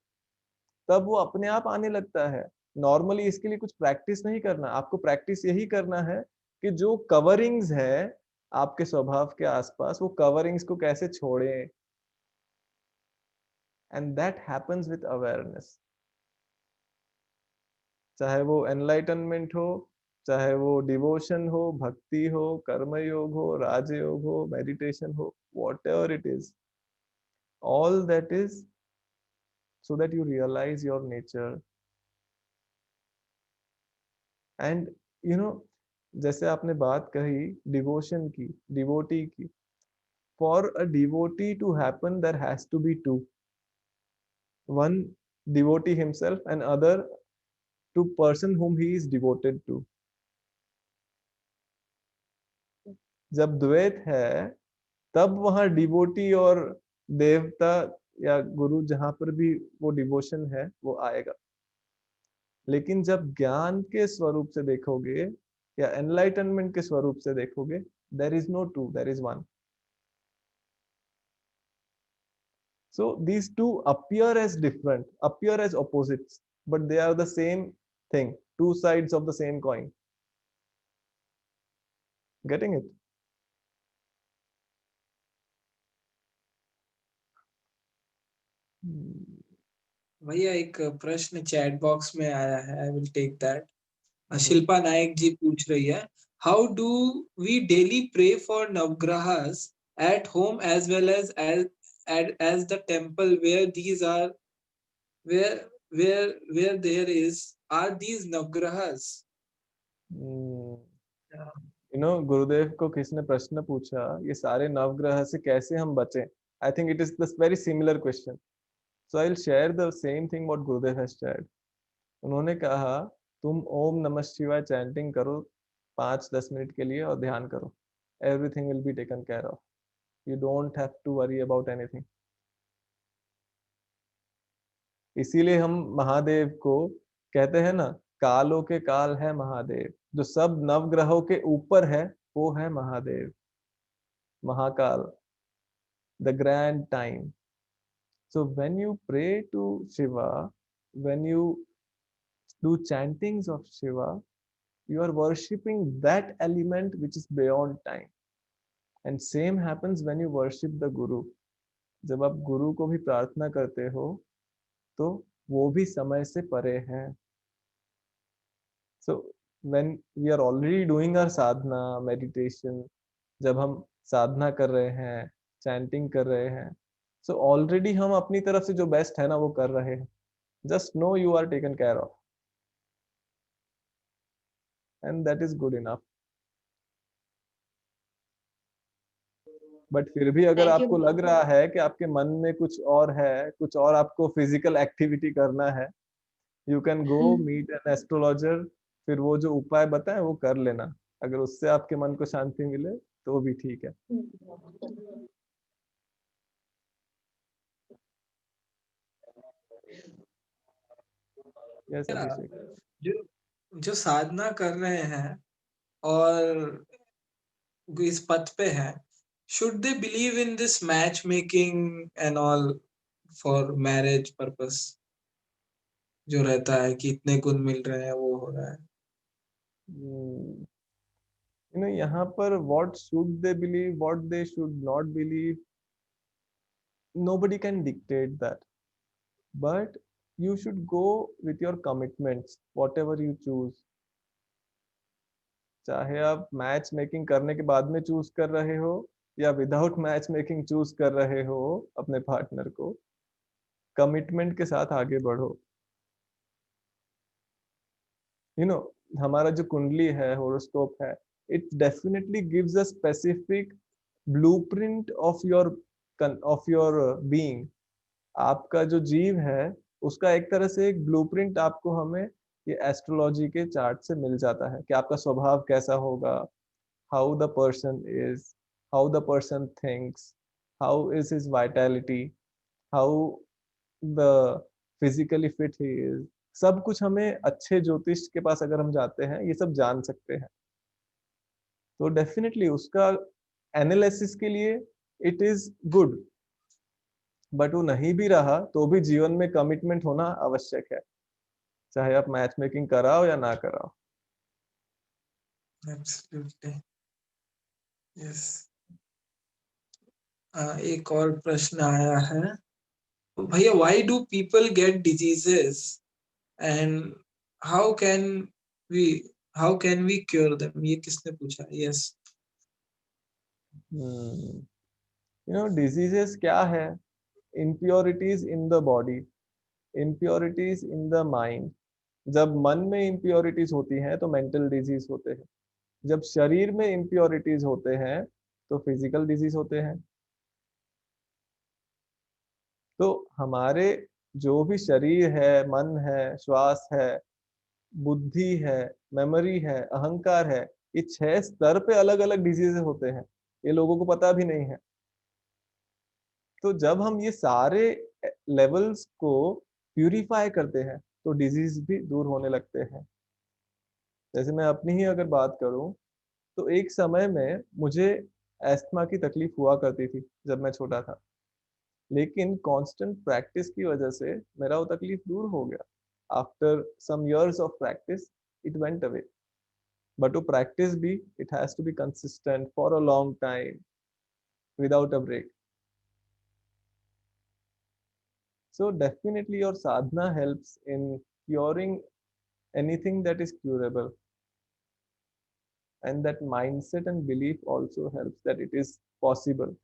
तब वो अपने आप आने लगता है. नॉर्मली इसके लिए कुछ प्रैक्टिस नहीं करना. आपको प्रैक्टिस यही करना है कि जो कवरिंग्स है आपके स्वभाव के आसपास, वो कवरिंग्स को कैसे छोड़ें. And that happens with awareness. चाहे वो एनलाइटनमेंट हो, चाहे वो डिवोशन हो, भक्ति हो, कर्मयोग हो, राजयोग हो, मेडिटेशन हो, whatever it is, all that is so that you realize your nature. And you know, जैसे आपने बात कही डिवोशन की, डिवोटी की. For a devotee to happen, there has to be two. One devotee himself and other to person whom he is devoted to. जब द्वैत है, तब वहां डिवोटी और देवता या गुरु जहां पर भी वो डिवोशन है वो आएगा. लेकिन जब ज्ञान के स्वरूप से देखोगे या एनलाइटनमेंट के स्वरूप से देखोगे, there is no two, there is one. So these two appear as different, appear as opposites, but they are the same thing, two sides of the same coin. Getting it? भैया एक प्रश्न chat box में आया है, I will take that. Shilpa Nayak ji पूछ रही है, how do we daily pray for नवग्रहस at home as well as the temple where these are where where there is are these नवग्रहस? गुरुदेव को किसने प्रश्न पूछा, ये सारे नवग्रह से कैसे हम बचें? I think it is the very similar question, so I will share the same thing what Gurudev has shared. उन्होंने कहा तुम ओम नमः शिवाय चैंटिंग करो 5-10 मिनट के लिए और ध्यान करो, everything will be taken care of, you don't have to worry about anything. इसीलिए हम महादेव को कहते हैं ना, कालों के काल है महादेव, जो सब नवग्रहों के ऊपर है वो है Mahadev, Mahakal, the grand time. So when you pray to Shiva, when you do chantings of Shiva, you are worshipping that element which is beyond time. And same happens when you worship the Guru. जब आप गुरु को भी प्रार्थना करते हो तो वो भी समय से परे है। So when we are already doing our sadhana, meditation, जब हम साधना कर रहे हैं, चैंटिंग कर रहे हैं, सो ऑलरेडी हम अपनी तरफ से जो बेस्ट है ना वो कर रहे हैं। Just know you are taken care of, and that is good enough. But फिर भी अगर Thank आपको you. लग रहा है कि आपके मन में कुछ और है, कुछ और आपको फिजिकल एक्टिविटी करना है, you can go meet an astrologer, फिर वो जो उपाय बताए वो कर लेना। अगर उससे आपके मन को शांति मिले तो भी ठीक है। यस अभिषेक। जो जो साधना कर रहे हैं और इस पथ पे हैं, should they believe in this matchmaking and all for marriage purpose? जो रहता है कि इतने गुण मिल रहे हैं, वो हो रहा है। यहाँ पर what should they believe, what they should not believe, nobody can dictate that, but you should go with your commitments, whatever you choose. चाहे आप मैच मेकिंग करने के बाद में चूज कर रहे हो या विदाउट मैच मेकिंग चूज कर रहे हो अपने पार्टनर को, कमिटमेंट के साथ आगे बढ़ो। हमारा जो कुंडली है, होरोस्कोप है, it definitely gives a specific blueprint of your being. आपका जो जीव है उसका एक तरह से एक ब्लूप्रिंट आपको हमें ये एस्ट्रोलॉजी के चार्ट से मिल जाता है कि आपका स्वभाव कैसा होगा, how the person is, how the person thinks, how is his vitality, how the physically fit he is. सब कुछ हमें अच्छे ज्योतिष के पास अगर हम जाते हैं ये सब जान सकते हैं। तो डेफिनेटली उसका एनालिसिस के लिए इट इज गुड, बट वो नहीं भी रहा तो भी जीवन में कमिटमेंट होना आवश्यक है, चाहे आप मैच मेकिंग कराओ या ना कराओ। Absolutely. Yes. एक और प्रश्न आया है, भैया, why do people get diseases and how can we how can we cure them? ये किसने पूछा? Yes. डिजीजेस क्या है? Impurities in the body, impurities in the mind. जब मन में इम्प्योरिटीज होती हैं तो मेंटल डिजीज होते हैं, जब शरीर में इम्प्योरिटीज होते हैं तो फिजिकल डिजीज होते हैं। तो हमारे जो भी शरीर है, मन है, श्वास है, बुद्धि है, मेमोरी है, अहंकार है, ये 6 स्तर पे अलग अलग डिजीज होते हैं, ये लोगों को पता भी नहीं है। तो जब हम ये सारे लेवल्स को प्यूरिफाई करते हैं तो डिजीज भी दूर होने लगते हैं। जैसे मैं अपनी ही अगर बात करूं तो एक समय में मुझे एस्थमा की तकलीफ हुआ करती थी जब मैं छोटा था, लेकिन कांस्टेंट प्रैक्टिस की वजह से मेरा वो तकलीफ दूर हो गया। After some years of practice it went away, but वो प्रैक्टिस भी it has to be consistent for a long time without a break. So definitely your sadhana helps in curing anything that is curable, and that mindset and belief also helps that it is possible.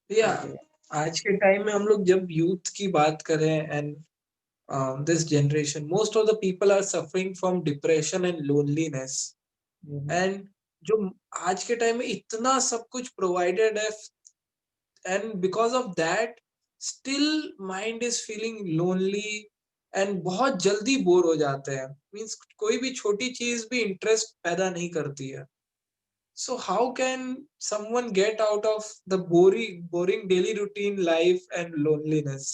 या Something. आज के time में हम लोग जब youth की बात करें and this generation, most of the people are suffering from depression and loneliness. And जो आज के टाइम में इतना सब कुछ प्रोवाइडेड है, and because of that still mind is feeling lonely and बहुत जल्दी बोर हो जाते हैं, मींस कोई भी छोटी चीज भी इंटरेस्ट पैदा नहीं करती है. So how can someone get out of the boring daily routine life and loneliness?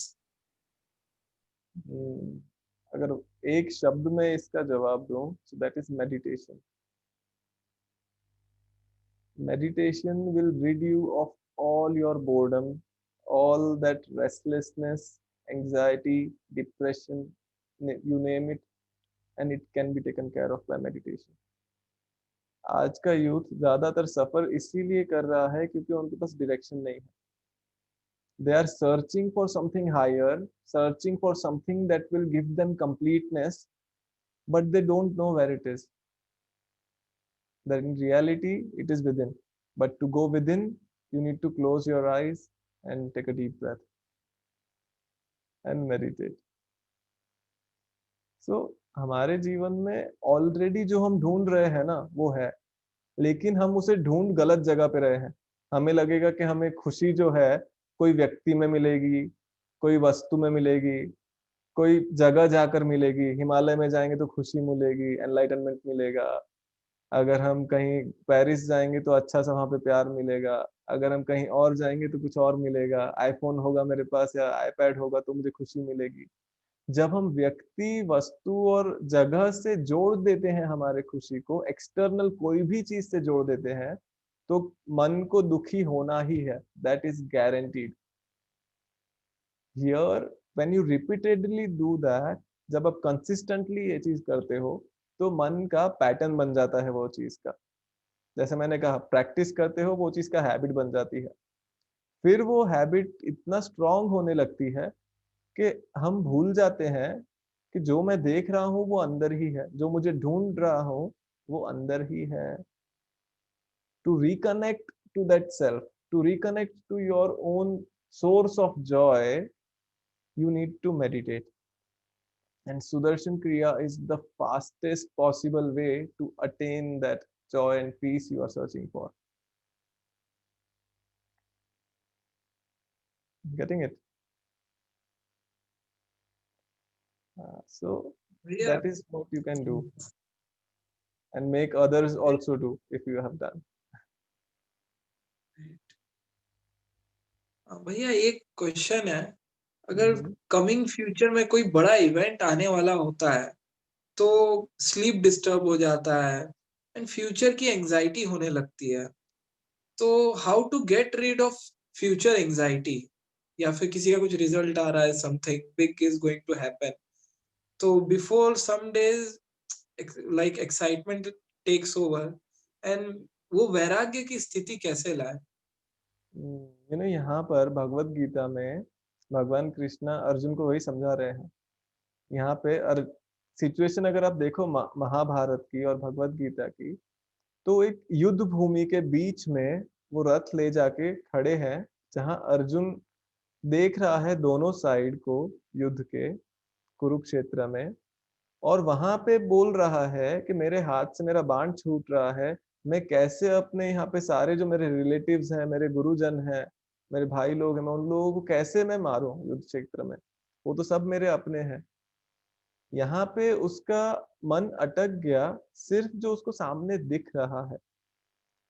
अगर एक शब्द में इसका जवाब दूं, so that is meditation. Meditation will rid you of all your boredom, all that restlessness, anxiety, depression, you name it, and it can be taken care of by meditation. आज का youth ज्यादातर सफर इसीलिए कर रहा है क्योंकि उनके पास डायरेक्शन नहीं है. They are searching for something higher, searching for something that will give them completeness, but they don't know where it is. That in reality it is within, but to go within you need to close your eyes and take a deep breath and meditate. So हमारे जीवन में already जो हम ढूंढ रहे हैं ना वो है, लेकिन हम उसे ढूंढ गलत जगह पे रहे हैं. हमें लगेगा कि हमें खुशी जो है कोई व्यक्ति में मिलेगी, कोई वस्तु में मिलेगी, कोई जगह जाकर मिलेगी. हिमालय में जाएंगे तो खुशी मिलेगी, एनलाइटनमेंट मिलेगा. अगर हम कहीं पेरिस जाएंगे तो अच्छा सा वहां पे प्यार मिलेगा. अगर हम कहीं और जाएंगे तो कुछ और मिलेगा. आईफोन होगा मेरे पास या आईपैड होगा तो मुझे खुशी मिलेगी. जब हम व्यक्ति, वस्तु और जगह से जोड़ देते हैं हमारे खुशी को, एक्सटर्नल कोई भी चीज से जोड़ देते हैं, तो मन को दुखी होना ही है. That is guaranteed. Here when you repeatedly do that, जब आप कंसिस्टेंटली ये चीज करते हो तो मन का पैटर्न बन जाता है वो चीज का. जैसे मैंने कहा, प्रैक्टिस करते हो वो चीज का हैबिट बन जाती है. फिर वो हैबिट इतना स्ट्रांग होने लगती है कि हम भूल जाते हैं कि जो मैं देख रहा हूँ वो अंदर ही है, जो मुझे ढूंढ रहा हूँ वो अंदर ही है. To reconnect to that self, to reconnect to your own source of joy, you need to meditate. And Sudarshan Kriya is the fastest possible way to attain that joy and peace you are searching for. Getting it? So Yeah. that is what you can do, and make others also do if you have done. भैया एक question है, अगर coming future में कोई बड़ा event आने वाला होता है तो स्लीप डिस्टर्ब हो जाता है एंड फ्यूचर की एंजाइटी होने लगती है, तो how to get rid of future anxiety? या फिर किसी का कुछ रिजल्ट आ रहा है, something big is going to happen, तो before some days like excitement takes over, and वो वैराग्य की स्थिति कैसे लाए? यहाँ पर भगवत गीता में भगवान कृष्णा अर्जुन को वही समझा रहे हैं. यहाँ पे सिचुएशन अगर आप देखो महाभारत की और भगवत गीता की, तो एक युद्ध भूमि के बीच में वो रथ ले जाके खड़े हैं, जहां अर्जुन देख रहा है दोनों साइड को युद्ध के, कुरुक्षेत्र में, और वहां पे बोल रहा है कि मेरे हाथ से मेरा बाण छूट रहा है, मैं कैसे अपने यहाँ पे सारे जो मेरे रिलेटिव्स हैं, मेरे गुरुजन हैं, मेरे भाई लोग हैं, मैं उन लोगों को कैसे मैं मारूं युद्ध क्षेत्र में, वो तो सब मेरे अपने हैं. यहाँ पे उसका मन अटक गया सिर्फ जो उसको सामने दिख रहा है.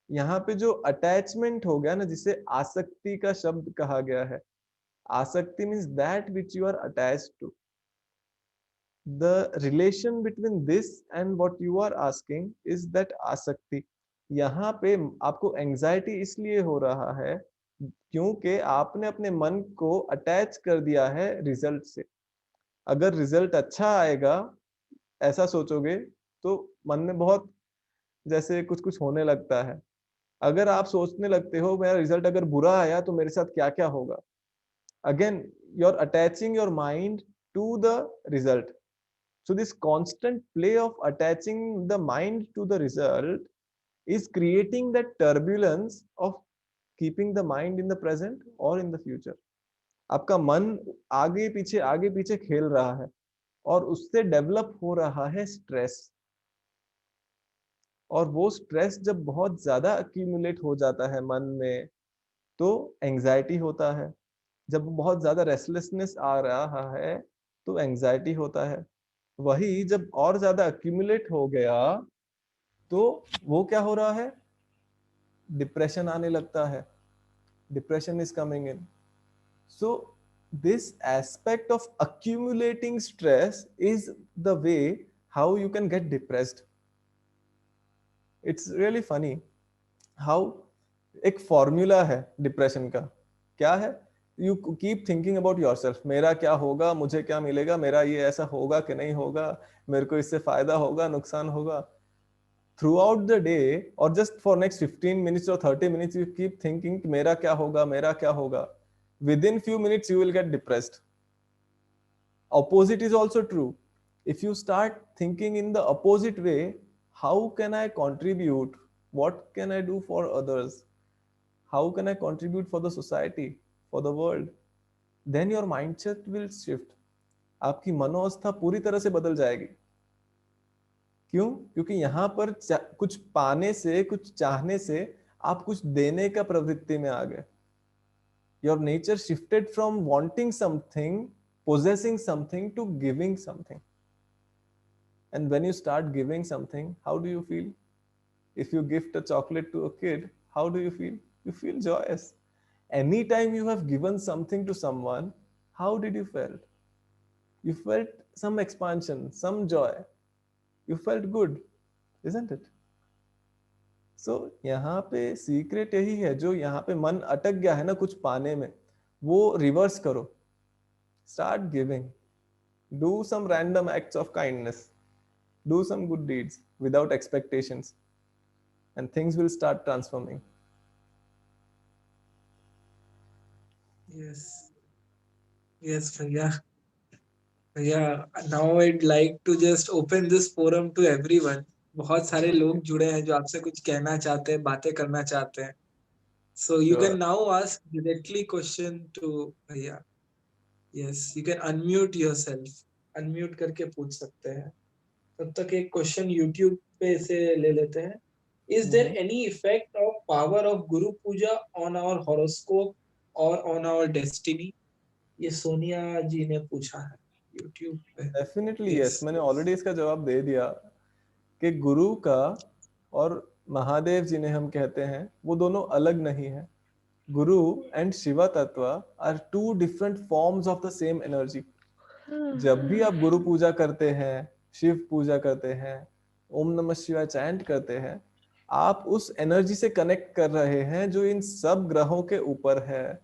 यहाँ पे जो अटैचमेंट हो गया ना, जिसे आसक्ति का शब्द कहा गया है. Aasakti means that which you are attached to. The relation between this and what you are asking is that आसक्ति. यहाँ पे आपको एंजाइटी इसलिए हो रहा है क्योंकि आपने अपने मन को अटैच कर दिया है रिजल्ट से. अगर रिजल्ट अच्छा आएगा ऐसा सोचोगे तो मन में बहुत जैसे कुछ कुछ होने लगता है। अगर आप सोचने लगते हो मेरा रिजल्ट अगर बुरा आया तो मेरे साथ क्या क्या होगा, again you're attaching your mind to the result. So this constant play of attaching the mind to the result is creating that turbulence of keeping the mind in the present or in the future. आपका मन आगे पीछे खेल रहा है और उससे develop हो रहा है स्ट्रेस, और वो स्ट्रेस जब बहुत ज्यादा अक्यूमुलेट हो जाता है मन में तो एंजाइटी होता है, जब बहुत ज्यादा रेस्टलेसनेस आ रहा है तो एंजाइटी होता है, वही जब और ज्यादा अक्यूमुलेट हो गया तो वो क्या हो रहा है, डिप्रेशन आने लगता है, depression is coming in. So this aspect of accumulating stress is the way how you can get depressed. It's really funny how एक फॉर्मूला है डिप्रेशन का, क्या है, you keep thinking about yourself, मेरा क्या होगा, मुझे क्या मिलेगा, मेरा ये ऐसा होगा कि नहीं होगा, मेरे को इससे फायदा होगा नुकसान होगा. Throughout the day or just for next 15 minutes or 30 minutes you keep thinking मेरा क्या होगा, मेरा क्या होगा. Within few minutes you will get depressed. Opposite is also true. If you start thinking in the opposite way, how can I contribute, what can I do for others, how can I contribute for the society, for the world, then your mindset will shift. आपकी मनोअवस्था पूरी तरह से बदल जाएगी. क्यों? क्योंकि यहाँ पर कुछ पाने से, कुछ चाहने से आप कुछ देने का प्रवृत्ति में आ गए. Your nature shifted from wanting something, possessing something to giving something. And when you start giving something, how do you feel? If you gift a chocolate to a kid, how do you feel? You feel joyous. Anytime you have given something to someone, how did you felt? You felt some expansion, some joy. You felt good, isn't it? So यहाँ पे secret यही है, जो यहाँ पे मन अटक गया है ना कुछ पाने में, वो रिवर्स करो. Start giving, do some random acts of kindness, do some good deeds without expectations, and things will start transforming. Yes भैया. Now I'd like to just open this forum to everyone. बहुत सारे लोग जुड़े हैं जो आपसे कुछ कहना चाहते हैं, बातें करना चाहते हैं. So you can now ask directly question to भैया. Yes, you can unmute yourself. Unmute करके पूछ सकते हैं. तब तक एक क्वेश्चन YouTube पे से ले लेते हैं. Is there any effect of power of Guru Puja on our horoscope or on our destiny? ये सोनिया जी ने पूछा है YouTube पे. Definitely yes. मैंने ऑलरेडी इसका जवाब दे दिया कि गुरु का और महादेव जिन्हें हम कहते हैं वो दोनों अलग नहीं है. गुरु and Shiva tattva are two different forms of the same energy. जब भी आप गुरु पूजा करते हैं, शिव पूजा करते हैं, ओम नमः शिवाय चैंट करते हैं, आप उस एनर्जी से कनेक्ट कर रहे हैं जो इन सब ग्रहों के ऊपर है.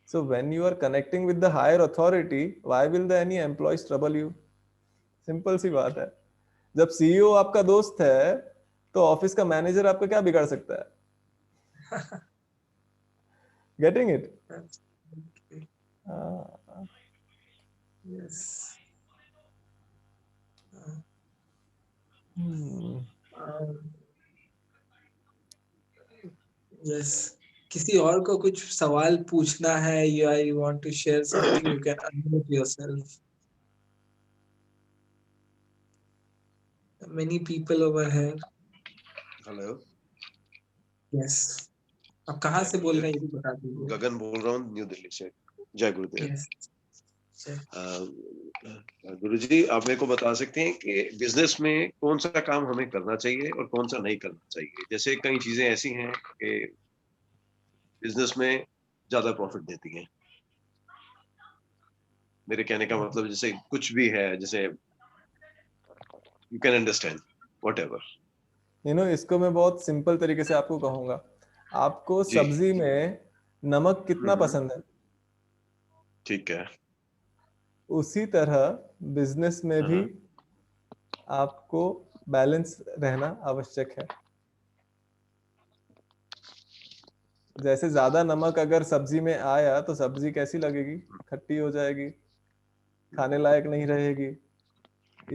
So when you are connecting with the higher authority, why will the any employees trouble you? Simple सी बात है. जब सीईओ आपका दोस्त है तो ऑफिस का मैनेजर आपका क्या बिगाड़ सकता है? Getting it? Yes. Yes. किसी और को कुछ सवाल पूछना है या you want to share something, you can unmute yourself. Many people over here. Hello. Yes. आप कहाँ से बोल रहे हैं ये भी बता दीजिए. गगन बोल रहा हूँ न्यू दिल्ली से. जय गुरुदेव. Yes. गुरुजी आप मेरे को बता सकते हैं कि बिजनेस में कौन सा काम हमें करना चाहिए और कौन सा नहीं करना चाहिए. जैसे कई चीजें ऐसी हैं कि बिजनेस में ज्यादा प्रॉफिट देती हैं. मेरे कहने का मतलब जैसे कुछ भी है, जैसे यू कैन अंडरस्टैंड व्हाटएवर. इसको मैं बहुत सिंपल तरीके से आपको कहूंगा. आपको सब्जी में नमक कितना पसंद है? ठीक है. उसी तरह बिजनेस में भी आपको बैलेंस रहना आवश्यक है। जैसे ज्यादा नमक अगर सब्जी में आया तो सब्जी कैसी लगेगी? खट्टी हो जाएगी, खाने लायक नहीं रहेगी।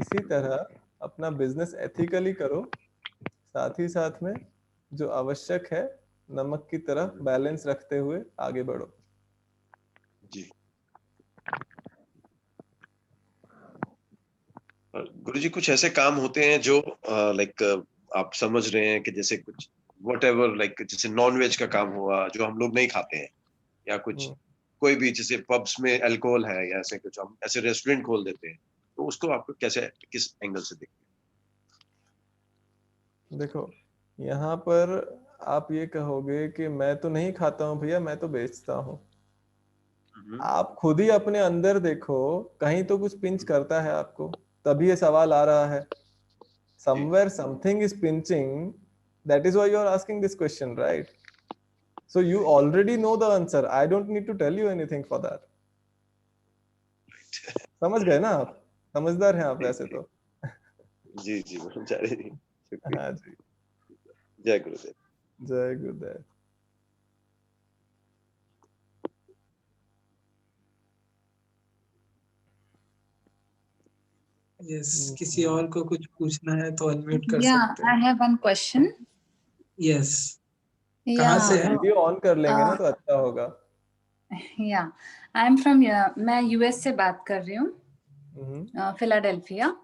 इसी तरह अपना बिजनेस एथिकली करो, साथ ही साथ में जो आवश्यक है नमक की तरह बैलेंस रखते हुए आगे बढ़ो। जी। गुरुजी कुछ ऐसे काम होते हैं जो लाइक आप समझ रहे हैं कि जैसे कुछ whatever लाइक जैसे नॉन वेज का काम हुआ जो हम लोग नहीं खाते हैं, या कुछ कोई भी जैसे पब्स में अल्कोहल है या ऐसे कुछ हम ऐसे रेस्टोरेंट खोल देते हैं, तो उसको आपको कैसे किस एंगल से देखते देखो यहाँ पर आप ये कहोगे कि मैं तो नहीं खाता हूँ भैया, मैं तो बेचता हूँ। हैं? आप खुद ही अपने अंदर देखो, कहीं तो कुछ पिंच करता है आपको, तभी ये सवाल आ रहा है। somewhere something is pinching, that is why you are asking this question, right? So you already know the answer, I don't need to tell you anything for that. समझ गए ना आप? समझदार हैं आप वैसे तो। जी जी ब्रह्मचारी जी, शुक्रिया। हाँ जी, जय गुरुदेव। जय गुरुदेव। यस, किसी और को कुछ पूछना है तो अनम्यूट कर Yeah, सकते I हैं। have one question. यस, कहाँ Yeah, से है? वीडियो ऑन कर लेंगे ना तो अच्छा होगा। yeah, I'm from मैं यूएस से बात कर रही हूँ, Philadelphia.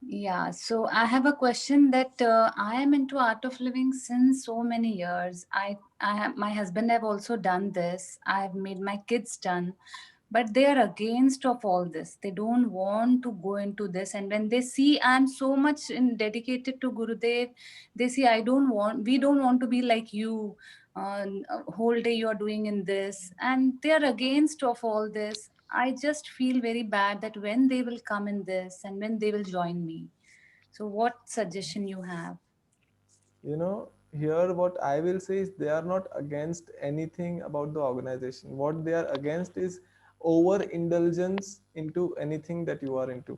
Yeah, so I have a question that I am into art of living since so many years. I have, my husband have also done this. I have made my kids done, but they are against of all this. They don't want to go into this, and when they see I'm so much dedicated to Gurudev, they see we don't want to be like you. Whole day you are doing in this, and they are against of all this. I just feel very bad that when they will come in this and when they will join me. So what suggestion you have? You know, here what I will say is they are not against anything about the organization. What they are against is overindulgence into anything that you are into.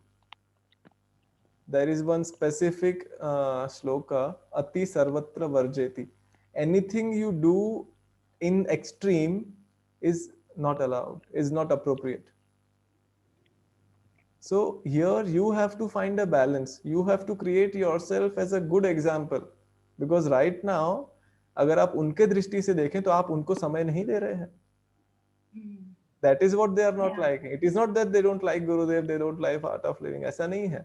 There is one specific shloka, ati sarvatra varjeti. Anything you do in extreme is not allowed, is not appropriate. So here you have to find a balance. You have to create yourself as a good example. Because right now, अगर आप उनके दृष्टि से देखें तो आप उनको समय नहीं दे रहे हैं. That is what they are not liking. It is not that they don't like Gurudev, they don't like art of living. ऐसा नहीं है.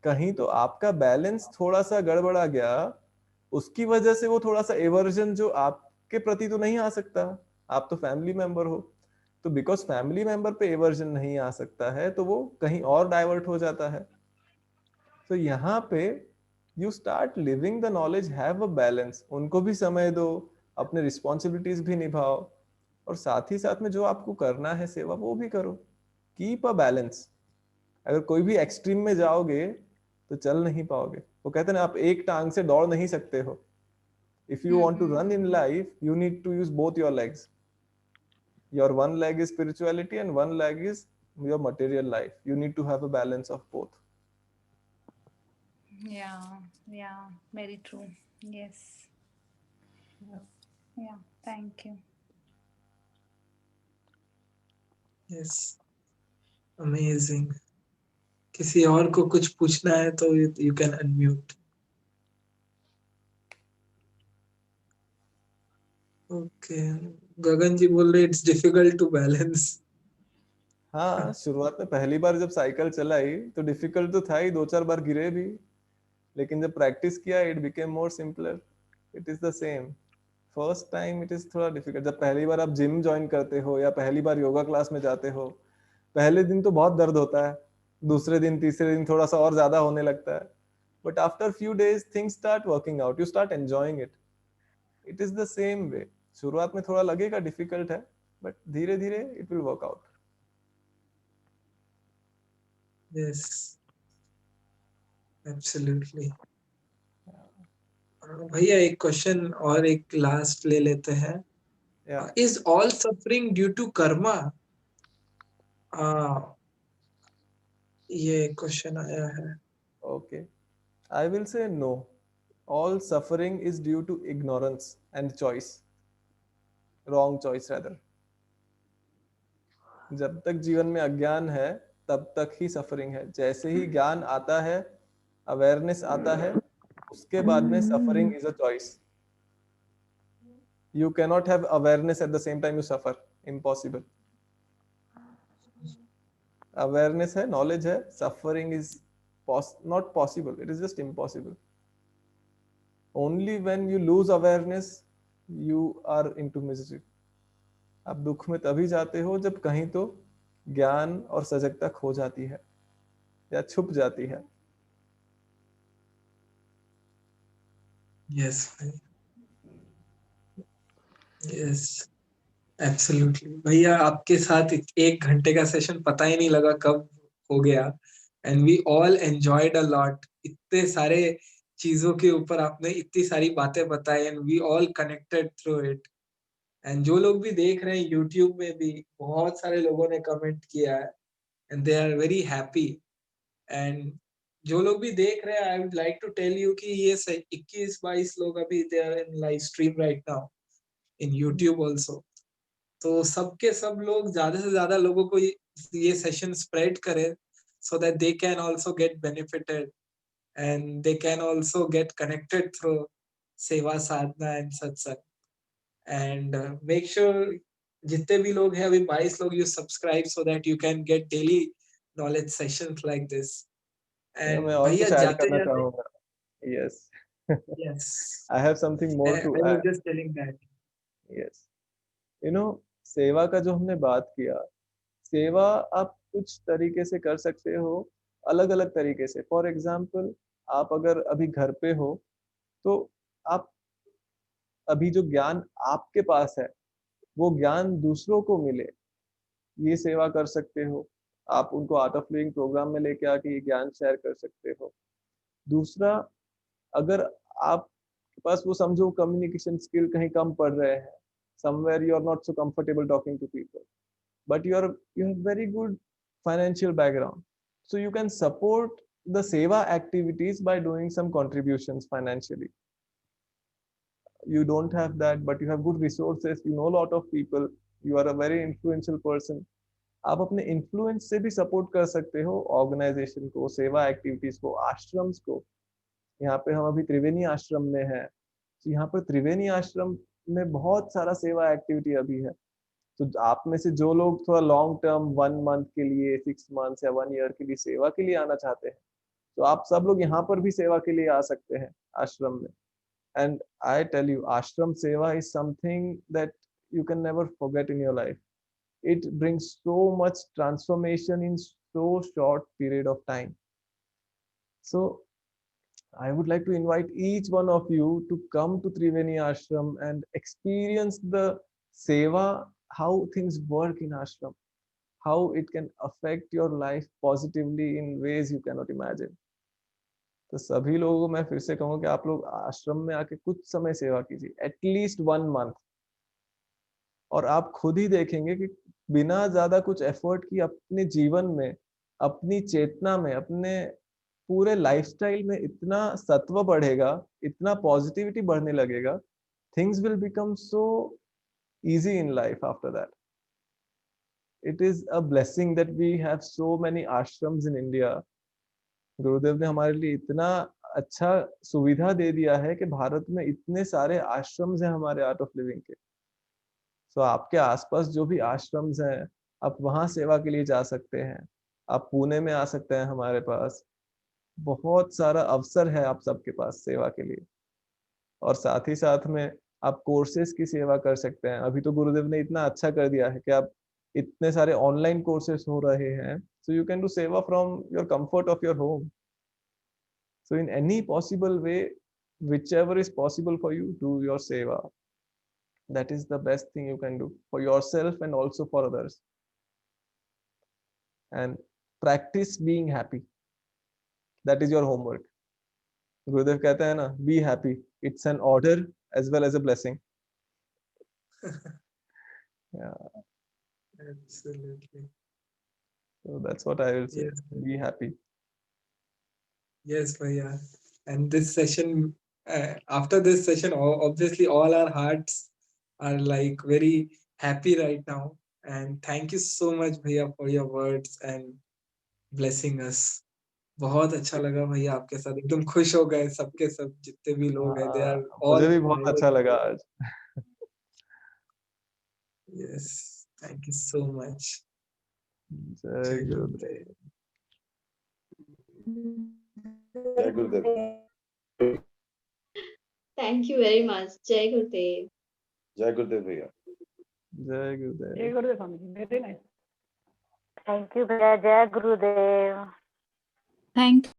कहीं तो आपका बैलेंस थोड़ा सा गड़बड़ा गया, उसकी वजह से वो थोड़ा सा एवर्जन जो आपके प्रति तो नहीं आ सकता, आप तो फैमिली मेंबर हो, तो बिकॉज फैमिली मेंबर पे एवर्जन नहीं आ सकता है तो वो कहीं और डाइवर्ट हो जाता है. तो यहाँ पे you start living the knowledge, have a balance. उनको भी समय दो, अपने रिस्पॉन्सिबिलिटीज भी निभाओ, और साथ ही साथ में जो आपको करना है सेवा वो भी करो. Keep a balance. अगर कोई भी एक्सट्रीम में जाओगे तो चल नहीं पाओगे. वो कहते हैं ना, आप एक टांग से दौड़ नहीं सकते हो. If you want to run in life you need to use both your legs. Your one leg is spirituality and one leg is your material life. You need to have a balance of both. Yeah, very true. Yes. Yeah, thank you. Yes, amazing. किसी और को कुछ पूछना है तो you can unmute. Okay, Gagan ji बोल रहे it's difficult to balance. हाँ, शुरुआत में पहली बार जब साइकिल चलाई तो डिफिकल्ट तो था ही, 2-4 बार गिरे भी, लेकिन जब प्रैक्टिस किया it became more simpler. It is the same. First time it is थोड़ा डिफिकल्ट. जब पहली बार आप जिम ज्वाइन करते हो या पहली बार योगा क्लास में जाते हो, पहले दिन तो बहुत दर्द होता है, दूसरे दिन तीसरे दिन थोड़ा सा और ज्यादा होने लगता है, but after few days things start working out. You start enjoying it. It is the same way. शुरुआत में थोड़ा लगेगा डिफिकल्ट है, बट धीरे धीरे it will work out. Yes, absolutely. भैया एक क्वेश्चन और एक लास्ट ले लेते हैं. Is all suffering due to karma? ये क्वेश्चन आया है. Okay, I will say no. All suffering is due to ignorance and choice. Wrong choice rather. जब तक जीवन में अज्ञान है तब तक ही सफरिंग है. जैसे ही ज्ञान आता है, अवेयरनेस आता है, उसके बाद में suffering is a choice. You cannot have awareness at the same time you suffer. Impossible. Awareness है, knowledge है, suffering is not possible. It is just impossible. Only when you lose awareness, you are into misery. आप दुख में तभी जाते हो जब कहीं तो ज्ञान और सजगता खो जाती है या छुप जाती है. Yes, yes, absolutely. भैया आपके साथ 1 घंटे का सेशन पता ही नहीं लगा कब हो गया. And we all enjoyed a lot. इतने सारे चीजों के ऊपर आपने इतनी सारी बातें बताई and we all connected through it. And जो लोग भी देख रहे हैं YouTube में भी बहुत सारे लोगों ने कमेंट किया है and they are very happy. And जो लोग भी देख रहे हैं, I would like to tell you कि ये 21-22 लोग अभी they are in live stream right now in YouTube also. तो सबके सब लोग ज्यादा से ज्यादा लोगों को ये सेशन स्प्रेड करें so that they can also get benefited and they can also get connected through सेवा साधना and satsang. And make sure जितने भी लोग हैं अभी 22 लोग you subscribe so that you can get daily knowledge sessions like this. And मैं और भैया कुछ ऐड जाते करना जाते चाहूंगा. Yes. yes I have something more to I was add. just telling that. Yes. You know, सेवा का जो हमने बात किया, सेवा आप कुछ तरीके से कर सकते हो, अलग अलग तरीके से. फॉर एग्जाम्पल, आप अगर अभी घर पे हो तो आप अभी जो ज्ञान आपके पास है वो ज्ञान दूसरों को मिले, ये सेवा कर सकते हो. आप उनको आर्ट ऑफ लिविंग प्रोग्राम में लेके आके ये ज्ञान शेयर कर सकते हो. दूसरा, अगर आपके पास वो समझो कम्युनिकेशन स्किल कहीं कम पड़ रहे हैं, somewhere you are not so comfortable talking to people, but you have very good financial background, so you can support the seva activities by doing some contributions financially. You don't have that but you have good resources, you know a lot of people, you are a very influential person. आप अपने influence से भी support कर सकते हो organisation को, सेवा activities को, आश्रम्स को. यहाँ पे हम अभी त्रिवेणी आश्रम में हैं, तो यहाँ पर त्रिवेणी आश्रम में बहुत सारा सेवा एक्टिविटी अभी है. तो आप में से जो लोग थोड़ा लॉन्ग टर्म 1 मंथ के लिए, 6 मंथ या 1 ईयर के लिए सेवा के लिए आना चाहते हैं, तो आप सब लोग यहाँ पर भी सेवा के लिए आ सकते हैं आश्रम में. And I tell you, ashram seva is something that you can never forget in your life. It brings so much transformation in so short period of time. So I would like to invite each one of you to come to Triveni Ashram and experience the seva, how things work in ashram, how it can affect your life positively in ways you cannot imagine. तो सभी लोगों को मैं फिर से कहूँगा कि आप लोग आश्रम में आके कुछ समय सेवा कीजिए, एटलीस्ट 1 मंथ, और आप खुद ही देखेंगे कि बिना ज्यादा कुछ एफर्ट की अपने जीवन में, अपनी चेतना में, अपने पूरे लाइफस्टाइल में इतना सत्व बढ़ेगा, इतना पॉजिटिविटी बढ़ने लगेगा. Things will become so easy in life after that. It is a blessing that we have so many ashrams in India. गुरुदेव ने हमारे लिए इतना अच्छा सुविधा दे दिया है कि भारत में इतने सारे आश्रम्स हैं हमारे आर्ट ऑफ लिविंग के. सो आपके आसपास जो भी आश्रम्स हैं, आप वहां सेवा के लिए जा सकते हैं. आप पुणे में आ सकते हैं, हमारे पास बहुत सारा अवसर है आप सबके पास सेवा के लिए. और साथ ही साथ में आप कोर्सेज की सेवा कर सकते हैं. अभी तो गुरुदेव ने इतना अच्छा कर दिया है कि आप इतने सारे ऑनलाइन कोर्सेज हो रहे हैं, so you can do seva from your comfort of your home. So in any possible way, whichever is possible for you, do your seva. That is the best thing you can do for yourself and also for others. And practice being happy. That is your homework. गुरुदेव कहते हैं ना, be happy. It's an order as well as a blessing. Yeah. Absolutely. So that's what I will say. Yes. Be happy. Yes, भैया. And this session, after this session, obviously all our hearts are like very happy right now. And thank you so much भैया for your words and blessing us. बहुत अच्छा लगा भैया आपके साथ, एकदम खुश हो गए सबके सब जितने भी लोग हैं, they are all मुझे भी बहुत अच्छा लगा आज। Yes, thank you so much. जय जय गुरुदेव। गुरुदेव। जय गुरुदेव। Thank you very much. Jai Gurudev. जय गुरुदेव भैया। जय गुरुदेव। जय गुरुदेव Swami ji, very nice. Thank you भैया, जय गुरुदेव। Thank